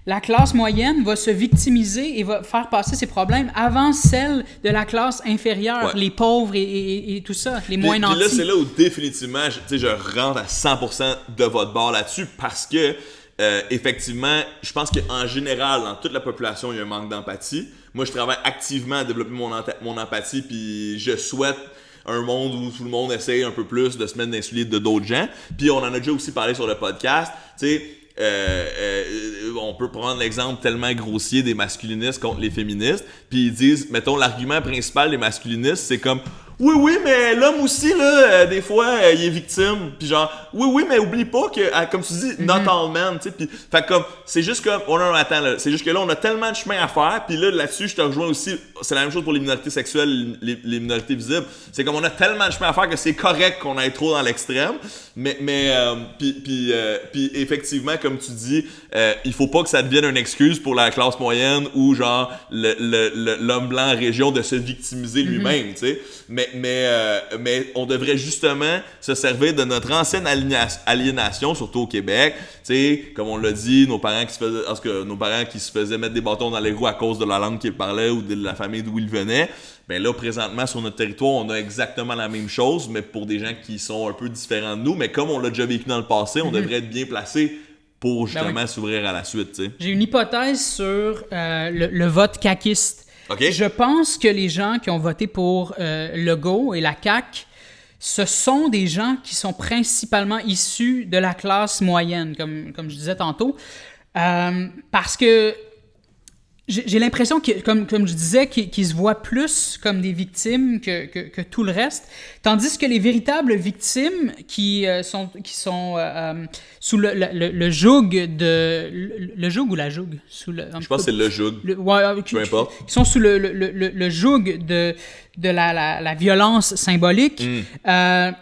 la classe moyenne va se victimiser et va faire passer ses problèmes avant celle de la classe inférieure, les pauvres et tout ça, les moins nantis. Puis là, c'est là où définitivement, je rentre à 100% de votre bord là-dessus parce que, effectivement, je pense qu'en général, dans toute la population, il y a un manque d'empathie. Moi, je travaille activement à développer mon empathie, puis je souhaite un monde où tout le monde essaye un peu plus de se mettre dans les souliers de d'autres gens. Puis on en a déjà aussi parlé sur le podcast. Tu sais, on peut prendre l'exemple tellement grossier des masculinistes contre les féministes. Puis ils disent, mettons, l'argument principal des masculinistes, c'est comme... Oui, mais l'homme aussi, là, des fois, il est victime. Puis genre, oui, mais oublie pas que, comme tu dis, not all men, tu sais. Puis, fait comme, c'est juste comme, attends, là, c'est juste que là, on a tellement de chemin à faire. Puis là-dessus, je te rejoins aussi, c'est la même chose pour les minorités sexuelles, les minorités visibles. C'est comme, on a tellement de chemin à faire que c'est correct qu'on aille trop dans l'extrême. Puis effectivement, comme tu dis, il faut pas que ça devienne une excuse pour la classe moyenne ou genre, l'homme blanc en région de se victimiser lui-même, tu sais. Mais on devrait justement se servir de notre ancienne aliénation, surtout au Québec. Tu sais, comme on l'a dit, nos parents qui se faisaient mettre des bâtons dans les roues à cause de la langue qu'ils parlaient ou de la famille d'où ils venaient. Ben là, présentement, sur notre territoire, on a exactement la même chose, mais pour des gens qui sont un peu différents de nous. Mais comme on l'a déjà vécu dans le passé, on devrait être bien placé pour justement s'ouvrir à la suite. T'sais. J'ai une hypothèse sur le vote caquiste. Okay. Je pense que les gens qui ont voté pour Legault et la CAQ, ce sont des gens qui sont principalement issus de la classe moyenne, comme je disais tantôt, parce que j'ai l'impression que, comme je disais, qu'ils se voient plus comme des victimes que tout le reste, tandis que les véritables victimes qui sont sous le joug de... Le joug ou la joug? Je pense que c'est le joug. Peu importe. Qui sont sous le joug de la violence symbolique, ne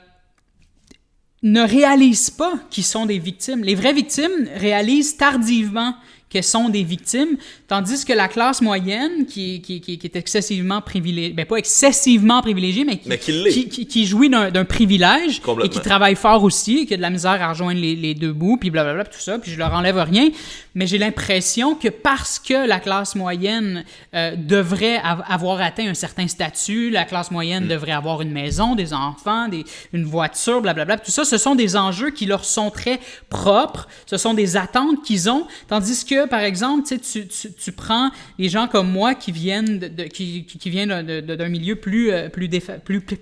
réalisent pas qu'ils sont des victimes. Les vraies victimes réalisent tardivement qu'elles sont des victimes, tandis que la classe moyenne, qui est excessivement privilégiée, ben pas excessivement privilégiée, mais qui jouit d'un privilège et qui travaille fort aussi, et qui a de la misère à rejoindre les deux bouts, puis blablabla, tout ça, puis je leur enlève rien, mais j'ai l'impression que parce que la classe moyenne devrait avoir atteint un certain statut, la classe moyenne devrait avoir une maison, des enfants, une voiture, blablabla, tout ça, ce sont des enjeux qui leur sont très propres, ce sont des attentes qu'ils ont, tandis que par exemple, tu prends les gens comme moi qui viennent d'un milieu plus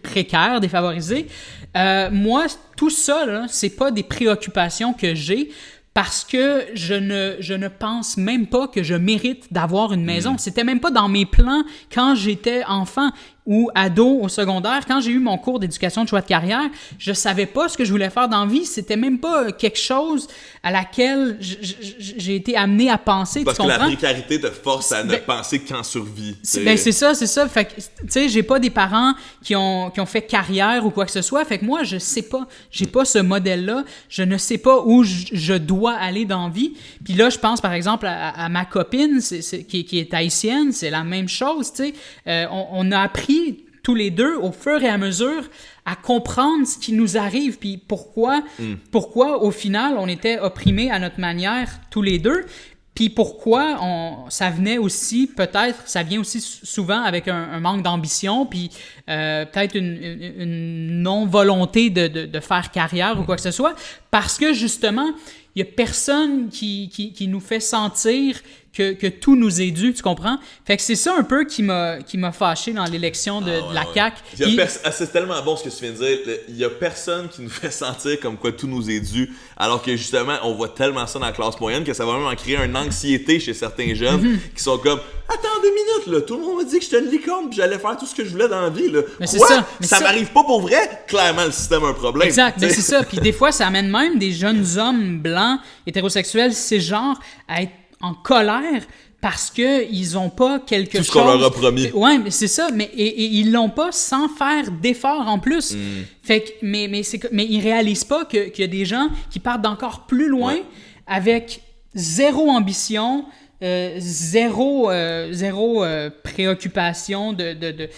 précaire, défavorisé. Moi, tout ça, là, c'est pas des préoccupations que j'ai parce que je ne pense même pas que je mérite d'avoir une maison. C'était même pas dans mes plans quand j'étais enfant. ou ado au secondaire, quand j'ai eu mon cours d'éducation de choix de carrière, je savais pas ce que je voulais faire dans la vie. C'était même pas quelque chose à laquelle j'ai été amené à penser. Parce tu que comprends? la précarité te force à ne penser qu'en survie. C'est ça. Fait que, tu sais, j'ai pas des parents qui ont fait carrière ou quoi que ce soit. Fait que moi, je sais pas. J'ai pas ce modèle-là. Je ne sais pas où je dois aller dans la vie. Puis là, je pense, par exemple, à ma copine qui est haïtienne. C'est la même chose, tu sais. On a appris tous les deux, au fur et à mesure, à comprendre ce qui nous arrive, puis pourquoi, au final, on était opprimés à notre manière, tous les deux, puis pourquoi ça vient aussi souvent avec un manque d'ambition, puis peut-être une non-volonté de faire carrière ou quoi que ce soit, parce que, justement, il n'y a personne qui nous fait sentir que tout nous est dû, tu comprends? Fait que c'est ça un peu qui m'a fâché dans l'élection de la CAQ. C'est tellement bon ce que tu viens de dire. Il n'y a personne qui nous fait sentir comme quoi tout nous est dû, alors que justement, on voit tellement ça dans la classe moyenne que ça va même en créer une anxiété chez certains jeunes qui sont comme « Attends 2 minutes, là, tout le monde m'a dit que j'étais une licorne puis j'allais faire tout ce que je voulais dans la vie. Là. Mais quoi? Ça m'arrive pas pour vrai? Clairement, le système a un problème. » Exact, mais c'est ça. Puis des fois, ça amène même des jeunes hommes blancs, hétérosexuels, cisgenres, à être en colère parce qu'ils n'ont pas quelque chose... Tout ce qu'on leur a promis. Oui, mais c'est ça. Et ils l'ont pas sans faire d'efforts en plus. Fait que, mais ils réalisent pas qu'il y a des gens qui partent d'encore plus loin avec zéro ambition, zéro préoccupation de...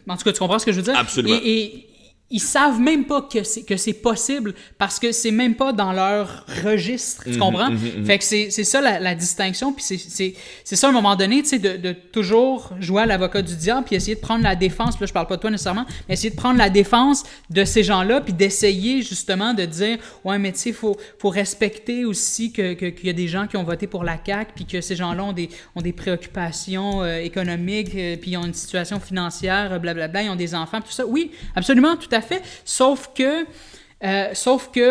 En tout cas, tu comprends ce que je veux dire? Absolument. Et ils savent même pas que c'est possible parce que c'est même pas dans leur registre, tu comprends? Fait que c'est ça la distinction, puis c'est ça à un moment donné, tu sais, de toujours jouer à l'avocat du diable puis essayer de prendre la défense, puis là je parle pas de toi nécessairement, mais essayer de prendre la défense de ces gens-là puis d'essayer justement de dire ouais mais tu sais faut respecter aussi qu'il y a des gens qui ont voté pour la CAQ puis que ces gens-là ont des préoccupations économiques puis ils ont une situation financière blablabla, ils ont des enfants tout ça. Oui, absolument, tout à fait, sauf que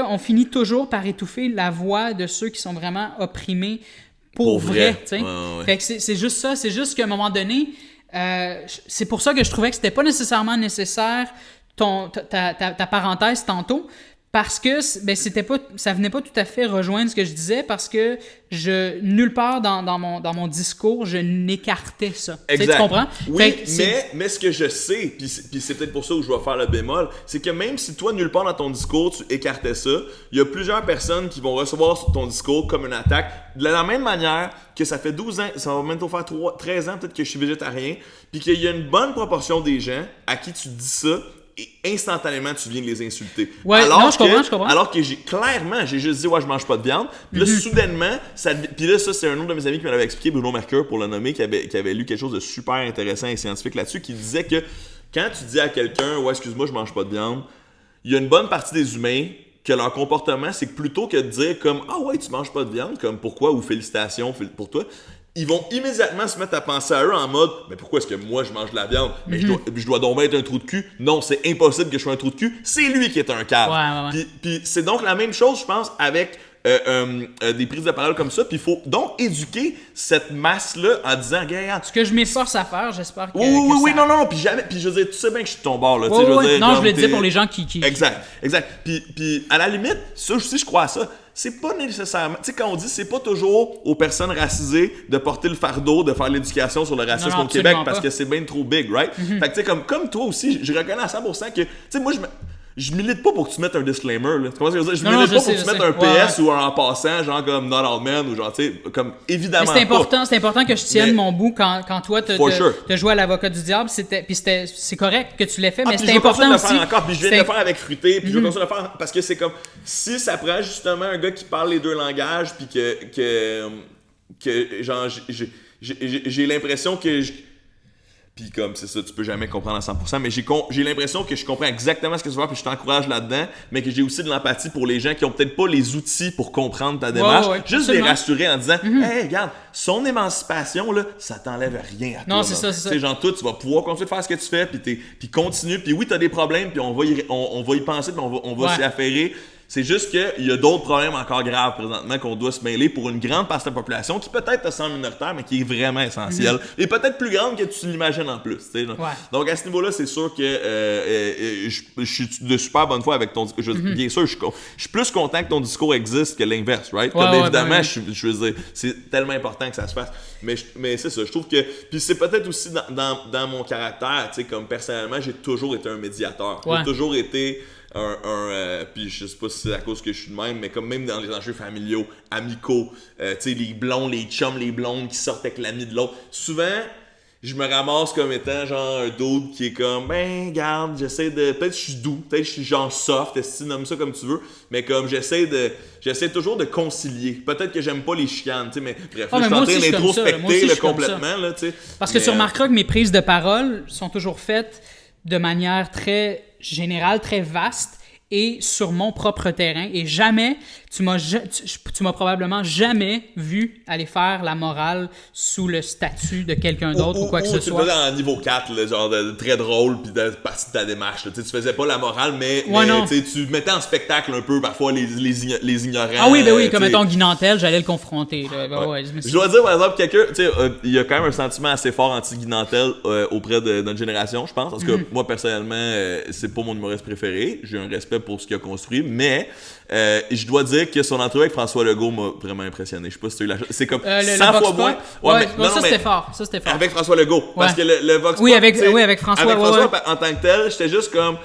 on finit toujours par étouffer la voix de ceux qui sont vraiment opprimés pour vrai. Ouais. Fait que c'est juste ça, c'est juste qu'à un moment donné, c'est pour ça que je trouvais que c'était pas nécessairement nécessaire ta parenthèse tantôt, parce que ça venait pas tout à fait rejoindre ce que je disais, parce que nulle part dans mon discours, je n'écartais ça. Exact. Tu comprends? Oui, mais ce que je sais, puis c'est peut-être pour ça où je vais faire le bémol, c'est que même si toi, nulle part dans ton discours, tu écartais ça, il y a plusieurs personnes qui vont recevoir ton discours comme une attaque, de la même manière que ça fait 12 ans, ça va bientôt faire 13 ans peut-être que je suis végétarien, puis qu'il y a une bonne proportion des gens à qui tu dis ça, et instantanément, tu viens de les insulter. Ouais, je comprends. Alors que j'ai juste dit, ouais, je mange pas de viande. Puis là, soudainement, puis là, ça, c'est un autre de mes amis qui me l'avait expliqué, Bruno Mercure, pour le nommer, qui avait lu quelque chose de super intéressant et scientifique là-dessus, qui disait que quand tu dis à quelqu'un, ouais, excuse-moi, je mange pas de viande, il y a une bonne partie des humains que leur comportement, c'est que plutôt que de dire comme, ah ouais, tu manges pas de viande, comme pourquoi, ou félicitations pour toi, ils vont immédiatement se mettre à penser à eux en mode « Mais pourquoi est-ce que moi je mange de la viande? Mais je dois donc être un trou de cul. » Non, c'est impossible que je sois un trou de cul. C'est lui qui est un cave. Ouais. Puis c'est donc la même chose, je pense, avec des prises de parole comme ça. Puis il faut donc éduquer cette masse-là en disant « Regarde, ce que je m'efforce à faire, j'espère que Oui, non. Puis je veux dire, tu sais bien que je suis de ton bord. Là, non, je voulais dire pour les gens qui... Exact. Puis à la limite, ça aussi, je crois à ça. C'est pas nécessairement... Tu sais, quand on dit c'est pas toujours aux personnes racisées de porter le fardeau, de faire l'éducation sur le racisme au Québec parce que c'est bien trop big, right? Fait que tu sais, comme toi aussi, je reconnais à 100% que... Tu sais, moi, je milite pas pour que tu mettes un disclaimer, là. Tu comprends ce que je veux dire? Je milite pas pour que tu mettes un PS ou un en passant, genre comme not all men, ou genre, tu sais, comme évidemment mais c'est important que je tienne mon bout quand toi t'as joué à l'avocat du diable, c'est correct que tu l'aies fait, mais c'était important aussi. Puis je viens de le faire avec Fruité, puis je vais continuer de le faire parce que c'est comme, si ça prend justement un gars qui parle les deux langages, puis que genre, j'ai l'impression que... Puis comme c'est ça, tu peux jamais comprendre à 100%, mais j'ai l'impression que je comprends exactement ce que tu veux faire, puis je t'encourage là-dedans, mais que j'ai aussi de l'empathie pour les gens qui ont peut-être pas les outils pour comprendre ta démarche. Juste les rassurer en disant hey, regarde, son émancipation, là, ça t'enlève rien à toi. Non, c'est ça. Tu sais, genre, toi, tu vas pouvoir continuer de faire ce que tu fais, puis continue, puis oui, t'as des problèmes, puis on va y penser, puis on va s'y affairer. C'est juste qu'il y a d'autres problèmes encore graves présentement qu'on doit se mêler pour une grande partie de la population qui peut-être te semble minoritaire, mais qui est vraiment essentielle. Et peut-être plus grande que tu l'imagines en plus. Ouais. Donc à ce niveau-là, c'est sûr que je suis de super bonne foi avec ton discours. Bien sûr, je suis plus content que ton discours existe que l'inverse, right? Comme évidemment, je veux dire, c'est tellement important que ça se fasse. Mais c'est ça, je trouve que... Puis c'est peut-être aussi dans mon caractère, tu sais, comme personnellement, j'ai toujours été un médiateur. J'ai toujours été... puis je sais pas si c'est à cause que je suis de même, mais comme même dans les enjeux familiaux, amicaux, tu sais, les blonds, les chums, les blondes qui sortent avec l'ami de l'autre. Souvent, je me ramasse comme étant genre un dude qui est comme, ben, garde, j'essaie de... Peut-être que je suis doux, peut-être que je suis genre soft, si tu nommes ça comme tu veux, mais comme j'essaie toujours de concilier. Peut-être que j'aime pas les chicanes, tu sais, mais bref, je suis en train d'introspecter complètement, là, tu sais. Parce que tu remarqueras que mes prises de parole sont toujours faites de manière très générale, très vaste et sur mon propre terrain. Et jamais, tu m'as probablement jamais vu aller faire la morale sous le statut de quelqu'un d'autre ou quoi que ce soit. Tu faisais en niveau 4, là, genre très drôle, puis de partie de ta démarche. Là. Tu faisais pas la morale, mais tu mettais en spectacle un peu parfois les ignorants. Ah oui, ben oui, comme mettons Guy Nantel, j'allais le confronter. Là. Je dois dire, par exemple, quelqu'un, tu sais, il y a quand même un sentiment assez fort anti-Guy Nantel auprès de notre génération, je pense. Parce que moi, personnellement, c'est pas mon humoriste préféré. J'ai un respect pour ce qu'il a construit, mais je dois dire que son entrevue avec François Legault m'a vraiment impressionné. Je sais pas si tu as eu la chance. C'est comme 100 fois moins. C'était fort. Ça, c'était fort. Avec François Legault. Parce que le Vox Pop, avec François. Avec François, en tant que tel, j'étais juste comme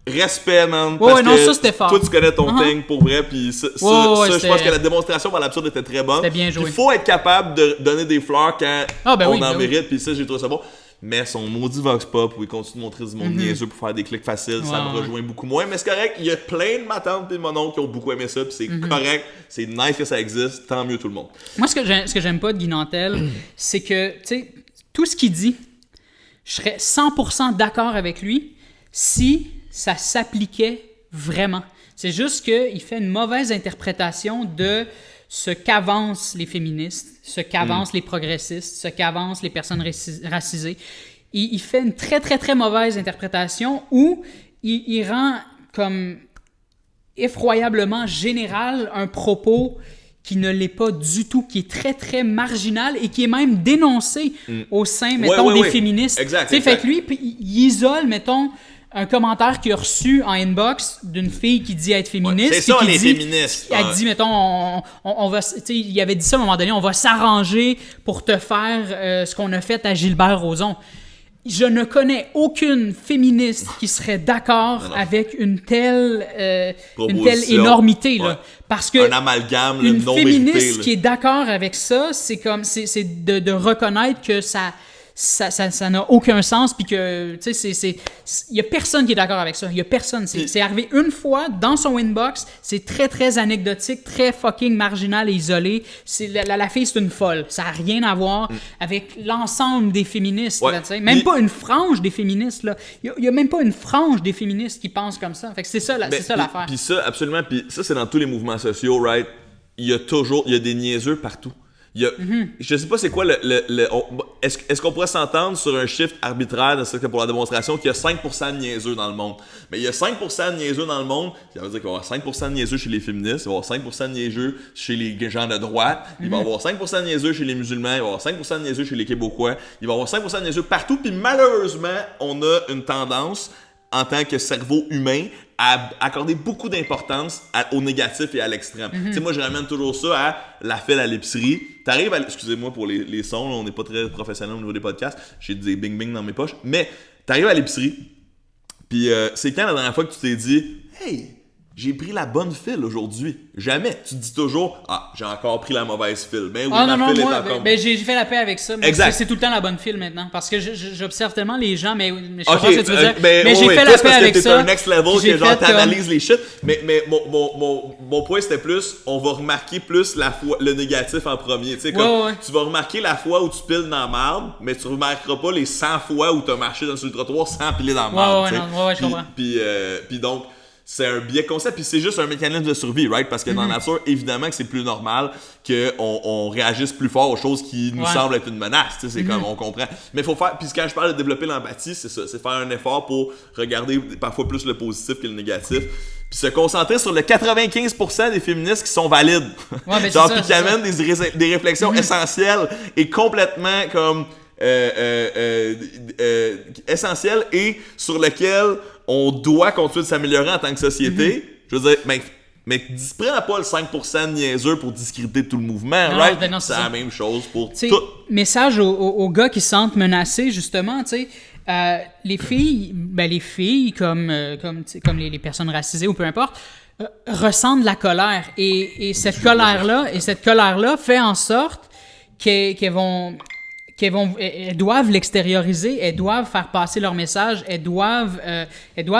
respect, man. Parce que ça, c'était fort. Toi, tu connais ton thing pour vrai. Puis ça, je pense que la démonstration par l'absurde était très bonne. C'était bien joué. Il faut être capable de donner des fleurs quand on en mérite. Puis ça, j'ai trouvé ça bon. Mais son maudit Vox Pop où il continue de montrer du monde niaiseux pour faire des clics faciles, ça me rejoint beaucoup moins. Mais c'est correct, il y a plein de ma tante et de mon oncle qui ont beaucoup aimé ça, puis c'est correct, c'est nice que ça existe, tant mieux tout le monde. Moi, ce que j'aime pas de Guy Nantel, c'est que, tu sais, tout ce qu'il dit, je serais 100% d'accord avec lui si ça s'appliquait vraiment. C'est juste qu'il fait une mauvaise interprétation de ce qu'avancent les féministes, ce qu'avancent les progressistes, ce qu'avancent les personnes racisées. Il fait une très, très, très mauvaise interprétation où il rend comme effroyablement général un propos qui ne l'est pas du tout, qui est très, très marginal et qui est même dénoncé au sein, mettons, des féministes. Exact. Fait que lui, il isole, mettons, un commentaire qu'il a reçu en inbox d'une fille qui dit être féministe. C'est ça, les féministes. Elle dit, mettons, on va... Tu sais, il avait dit ça à un moment donné, on va s'arranger pour te faire ce qu'on a fait à Gilbert Rozon. Je ne connais aucune féministe qui serait d'accord avec une telle énormité. Là. Parce que un amalgame, une non féministe mérité, qui est d'accord avec ça, c'est de reconnaître que ça n'a aucun sens, puis que, tu sais, il y a personne qui est d'accord avec ça. Il y a personne. C'est arrivé une fois dans son inbox. C'est très, très anecdotique, très fucking marginal et isolé. La fille, c'est une folle. Ça n'a rien à voir avec l'ensemble des féministes. Là, même pas une frange des féministes. Là. Il y a même pas une frange des féministes qui pensent comme ça. Fait que c'est ça l'affaire. Puis ça, absolument. Puis ça, c'est dans tous les mouvements sociaux, right? Il y a des niaiseux partout. Je sais pas c'est quoi est-ce qu'on pourrait s'entendre sur un chiffre arbitraire pour la démonstration qu'il y a 5% de niaiseux dans le monde. Mais il y a 5% de niaiseux dans le monde, ça veut dire qu'il va y avoir 5% de niaiseux chez les féministes, il va y avoir 5% de niaiseux chez les gens de droite, il va y avoir 5% de niaiseux chez les musulmans, il va y avoir 5% de niaiseux chez les Québécois, il va y avoir 5% de niaiseux partout, puis malheureusement, on a une tendance en tant que cerveau humain à accorder beaucoup d'importance au négatif et à l'extrême. Tu sais, moi, je ramène toujours ça à la file à l'épicerie. T'arrives à... Excusez-moi pour les sons, là, on n'est pas très professionnel au niveau des podcasts. J'ai des bing-bing dans mes poches. Mais t'arrives à l'épicerie, puis c'est quand la dernière fois que tu t'es dit « Hey, j'ai pris la bonne file aujourd'hui. » Jamais. Tu te dis toujours « Ah, j'ai encore pris la mauvaise file. » Ben oui, file est encore... j'ai fait la paix avec ça. Mais c'est tout le temps la bonne file maintenant. Parce que j'observe tellement les gens, mais je comprends ce que tu veux dire. Mais j'ai fait la paix avec ça. C'est un next level que genre t'analyses les shit. Mais mon point c'était plus, on va remarquer plus le négatif en premier. Tu sais, comme tu vas remarquer la fois où tu piles dans la marde, mais tu remarqueras pas les 100 fois où tu as marché sur le trottoir sans piler dans la marde. Je comprends. Puis donc, c'est un biais concept, puis c'est juste un mécanisme de survie, right? Parce que dans la nature, évidemment que c'est plus normal qu'on réagisse plus fort aux choses qui nous semblent être une menace, tu sais, c'est comme, on comprend. Mais faut faire, puis quand je parle de développer l'empathie, c'est ça, c'est faire un effort pour regarder parfois plus le positif que le négatif, puis se concentrer sur le 95% des féministes qui sont valides. Ouais, ben genre, puis qui amènent des réflexions essentielles et complètement comme essentielles et sur lesquelles on doit continuer de s'améliorer en tant que société. Je veux dire, mais prends pas le 5% de niaiseux pour discréditer tout le mouvement, non, right? Ben non, c'est la même chose pour tout. Message aux gars qui se sentent menacés, justement, tu sais, les filles, comme les personnes racisées ou peu importe, ressentent de la colère. Et cette colère-là fait en sorte qu'elles doivent l'extérioriser, elles doivent faire passer leur message, elles doivent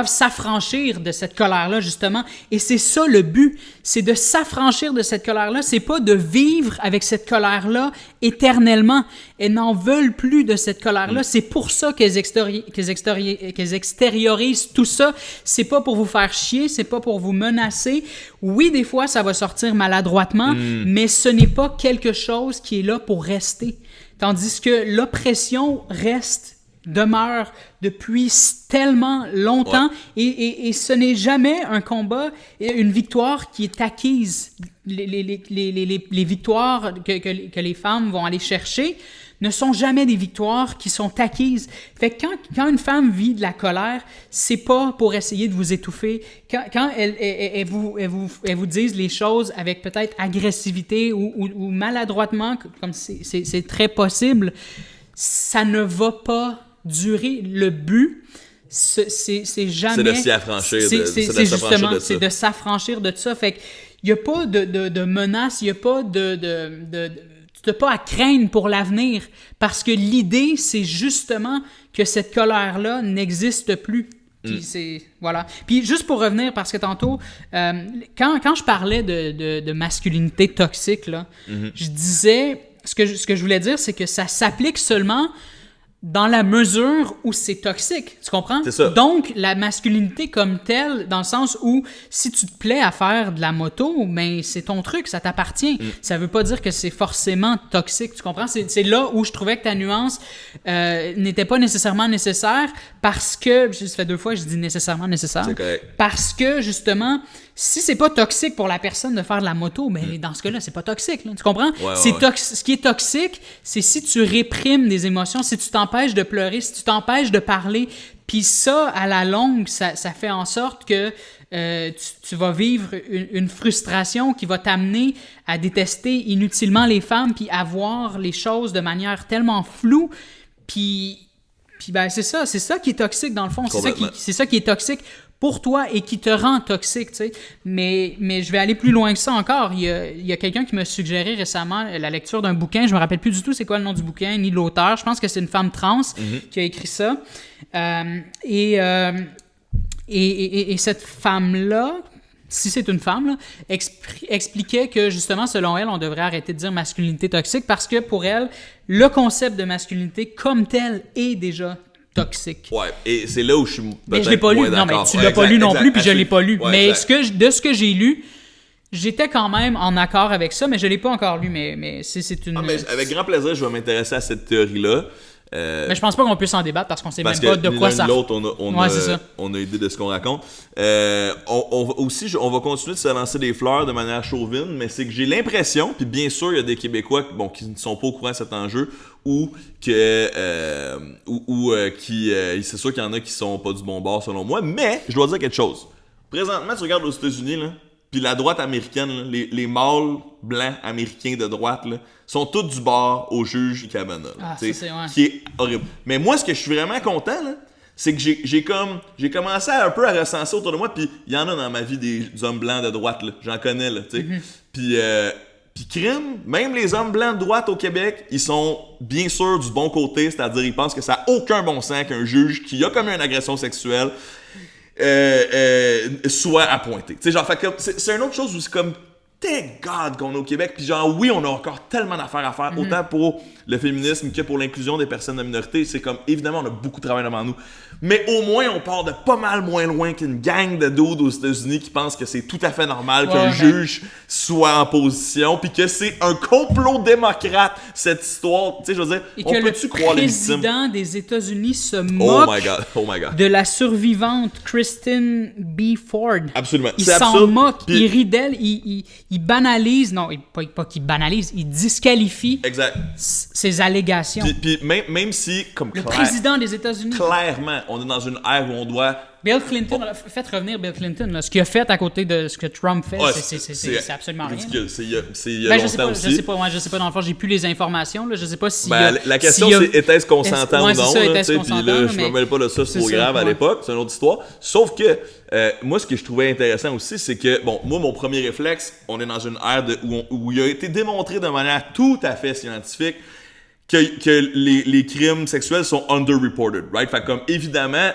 s'affranchir de cette colère-là, justement. Et c'est ça le but, c'est de s'affranchir de cette colère-là, c'est pas de vivre avec cette colère-là éternellement. Elles n'en veulent plus de cette colère-là, c'est pour ça qu'elles extériorisent tout ça. C'est pas pour vous faire chier, c'est pas pour vous menacer. Oui, des fois, ça va sortir maladroitement, mais ce n'est pas quelque chose qui est là pour rester. Tandis que l'oppression demeure depuis tellement longtemps et ce n'est jamais un combat, une victoire qui est acquise. Les victoires que les femmes vont aller chercher ne sont jamais des victoires qui sont acquises. Fait que quand une femme vit de la colère, c'est pas pour essayer de vous étouffer. Quand elle vous disent les choses avec peut-être agressivité ou maladroitement, comme c'est très possible, ça ne va pas durer. Le but, c'est jamais... C'est de s'y affranchir. C'est de s'affranchir de ça. Fait qu'il n'y a pas de menace, il n'y a pas tu n'as pas à craindre pour l'avenir, parce que l'idée, c'est justement que cette colère-là n'existe plus. Puis voilà. Puis juste pour revenir, parce que tantôt, quand je parlais de masculinité toxique, là, je disais, ce que je voulais dire, c'est que ça s'applique seulement dans la mesure où c'est toxique, tu comprends? C'est ça. Donc, la masculinité comme telle, dans le sens où si tu te plais à faire de la moto, ben c'est ton truc, ça t'appartient. Ça veut pas dire que c'est forcément toxique, tu comprends? C'est là où je trouvais que ta nuance n'était pas nécessairement nécessaire, parce que, ça fait 2 fois que je dis nécessairement nécessaire, c'est correct. Parce que, justement, si c'est pas toxique pour la personne de faire de la moto, ben dans ce cas-là, c'est pas toxique, là, tu comprends? Ce qui est toxique, c'est si tu réprimes des émotions, si tu t'empêches de pleurer, si tu t'empêches de parler, puis ça, à la longue, ça fait en sorte que tu vas vivre une frustration qui va t'amener à détester inutilement les femmes, puis à voir les choses de manière tellement floue, puis ben c'est ça qui est toxique dans le fond, c'est ça qui est toxique pour toi et qui te rend toxique, tu sais. Mais je vais aller plus loin que ça encore. Il y a quelqu'un qui m'a suggéré récemment la lecture d'un bouquin. Je me rappelle plus du tout c'est quoi le nom du bouquin, ni l'auteur. Je pense que c'est une femme trans qui a écrit ça. Et cette femme-là, si c'est une femme, là, expliquait que justement, selon elle, on devrait arrêter de dire masculinité toxique parce que pour elle, le concept de masculinité comme tel est déjà toxique. Ouais, et c'est là où je suis mais je l'ai pas lu. Non, mais tu l'as pas lu non plus, puis je l'ai pas lu. Ouais, mais de ce que j'ai lu, j'étais quand même en accord avec ça, mais je l'ai pas encore lu. Mais c'est une. Mais avec grand plaisir, je vais m'intéresser à cette théorie-là. Mais je pense pas qu'on puisse en débattre parce qu'on sait même pas de quoi ça. L'autre, on a idée de ce qu'on raconte. On va continuer de se lancer des fleurs de manière chauvine, mais c'est que j'ai l'impression, puis bien sûr, il y a des Québécois qui ne sont pas au courant de cet enjeu, c'est sûr qu'il y en a qui sont pas du bon bord selon moi, mais je dois dire quelque chose. Présentement, tu regardes aux États-Unis, là, puis la droite américaine, là, les mâles blancs américains de droite, là, sont tous du bord au juge Kavanaugh. Qui est horrible. Mais moi, ce que je suis vraiment content, là, c'est que j'ai commencé un peu à recenser autour de moi, puis il y en a dans ma vie des hommes blancs de droite, là. J'en connais, là, tu sais. Puis crime, même les hommes blancs de droite au Québec, ils sont bien sûr du bon côté, c'est-à-dire ils pensent que ça n'a aucun bon sens qu'un juge qui a commis une agression sexuelle soit appointé. Tu sais, genre, c'est une autre chose où c'est comme thank God qu'on est au Québec. Puis genre, oui, on a encore tellement d'affaires à faire, autant pour le féminisme que pour l'inclusion des personnes de minorité. C'est comme, évidemment, on a beaucoup de travail devant nous. Mais au moins, on part de pas mal moins loin qu'une gang de dudes aux États-Unis qui pensent que c'est tout à fait normal qu'un juge soit en position, puis que c'est un complot démocrate, cette histoire. Tu sais, je veux dire, et on que peut-tu croire les victimes? Le président des États-Unis se moque de la survivante Kristen B. Ford. Absolument. Il s'en moque, il rit d'elle, il banalise, non, pas qu'il banalise, il disqualifie ses allégations. Puis même si, comme le président des États-Unis. Clairement, on est dans une ère où on doit... Bill Clinton, faites revenir Bill Clinton. Là. Ce qu'il a fait à côté de ce que Trump fait, c'est absolument ridicule. rien. C'est il y a longtemps aussi. Je sais pas, dans le fond, j'ai plus les informations. Là. Je sais pas si... la question, c'est était-ce consentant ou non? C'est ça, était-ce consentant? Puis là, je me mêle pas de ça, c'est trop grave à l'époque. C'est une autre histoire. Sauf que, moi, ce que je trouvais intéressant aussi, c'est que, bon, moi, mon premier réflexe, on est dans une ère où il a été démontré de manière tout à fait scientifique que les crimes sexuels sont underreported, right? Fait comme, évidemment,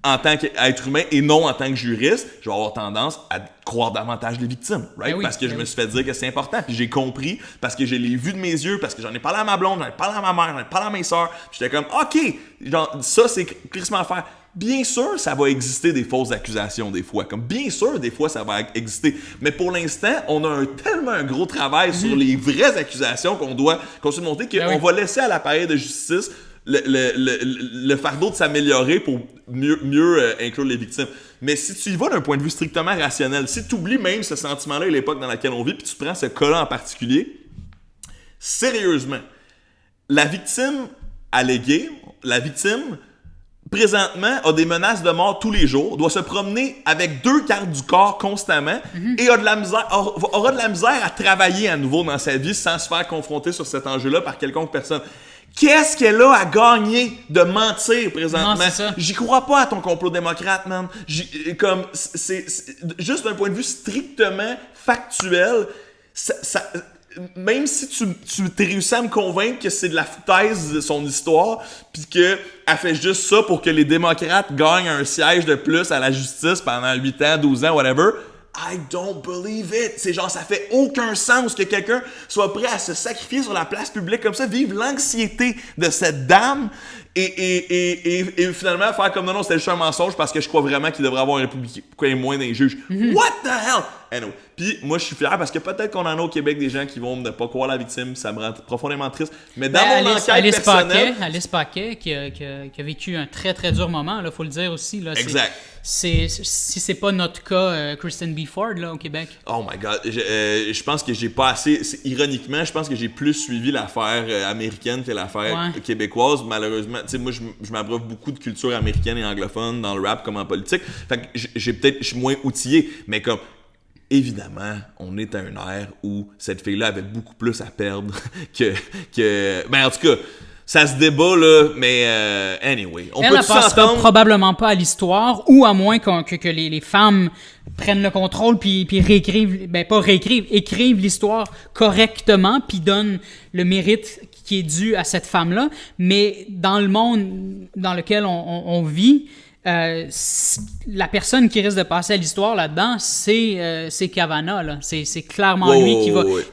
en tant qu'être humain et non en tant que juriste, je vais avoir tendance à croire davantage les victimes, right? Parce que je me suis fait dire que c'est important, puis j'ai compris, parce que je l'ai vu de mes yeux, parce que j'en ai parlé à ma blonde, j'en ai parlé à ma mère, j'en ai parlé à mes sœurs, puis j'étais comme, OK, genre, ça, c'est crissement à faire. Bien sûr, ça va exister des fausses accusations des fois. Comme bien sûr, des fois, ça va exister. Mais pour l'instant, on a tellement un gros travail sur les vraies accusations qu'on doit montrer qu'on va laisser à l'appareil de justice le fardeau de s'améliorer pour mieux inclure les victimes. Mais si tu y vas d'un point de vue strictement rationnel, si tu oublies même ce sentiment-là et l'époque dans laquelle on vit, puis tu prends ce cas-là en particulier, sérieusement, la victime alléguée, présentement, a des menaces de mort tous les jours, doit se promener avec 2 cartes du corps constamment et aura de la misère à travailler à nouveau dans sa vie sans se faire confronter sur cet enjeu-là par quelconque personne. Qu'est-ce qu'elle a à gagner de mentir présentement? Non, j'y crois pas à ton complot démocrate, man. C'est juste d'un point de vue strictement factuel, même si tu t'es réussi à me convaincre que c'est de la foutaise de son histoire, pis qu'elle fait juste ça pour que les démocrates gagnent un siège de plus à la justice pendant 8 ans, 12 ans, whatever, I don't believe it. C'est genre, ça fait aucun sens que quelqu'un soit prêt à se sacrifier sur la place publique comme ça, vivre l'anxiété de cette dame et finalement faire comme non, c'était juste un mensonge parce que je crois vraiment qu'il devrait avoir un républicain moins d'un juge. What the hell? Anyway. Puis moi, je suis fier parce que peut-être qu'on en a au Québec des gens qui vont ne pas croire la victime, ça me rend profondément triste. Mais dans mon enquête personnelle... Alice Paquet, qui a vécu un très très dur moment, il faut le dire aussi. Là, exact. Si c'est pas notre cas, Kristen B. Ford, là, au Québec. Oh my God. Je pense que j'ai pas assez... Ironiquement, je pense que j'ai plus suivi l'affaire américaine que l'affaire québécoise. Malheureusement, tu sais, moi, je m'abreuve beaucoup de culture américaine et anglophone dans le rap comme en politique. Fait que je suis moins outillé, mais comme... Évidemment, on est à une ère où cette fille-là avait beaucoup plus à perdre que... Ben, en tout cas, ça se débat, là, mais anyway. Elle ne passera probablement pas à l'histoire, ou à moins que les femmes prennent le contrôle puis réécrivent... Ben, pas réécrivent, écrivent l'histoire correctement puis donnent le mérite qui est dû à cette femme-là. Mais dans le monde dans lequel on vit... la personne qui risque de passer à l'histoire là-dedans, c'est Kavanaugh. Là. C'est clairement lui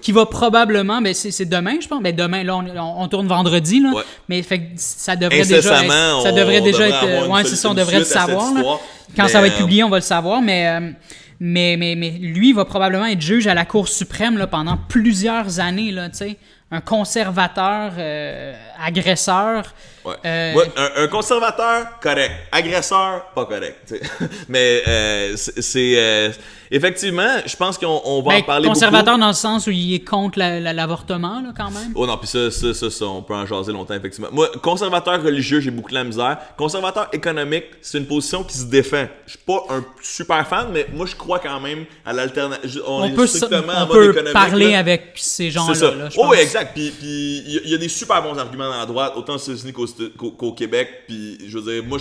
qui va probablement... Ben c'est demain, je pense. Ben demain, là, on tourne vendredi. Là, mais fait que ça devrait déjà être... Ça devrait déjà être... Ouais, c'est ça, on devrait le savoir. Là. Quand ça va être publié, on va le savoir. Mais lui va probablement être juge à la Cour suprême là, pendant plusieurs années. Là, tu sais. Un conservateur agresseur. Ouais. Un conservateur, correct. Agresseur, pas correct. T'sais. Mais c'est effectivement, je pense qu'on va en parler conservateur beaucoup. Dans le sens où il est contre l'avortement, là, quand même. Oh non, puis ça, on peut en jaser longtemps, effectivement. Moi, conservateur religieux, j'ai beaucoup de la misère. Conservateur économique, c'est une position qui se défend. Je suis pas un super fan, mais moi, je crois quand même à l'alternative. On peut parler là. Avec ces gens-là. C'est ça. Là, oui, exact. Puis il y a des super bons arguments dans la droite, autant aux États-Unis qu'au Québec. Puis je veux dire, moi,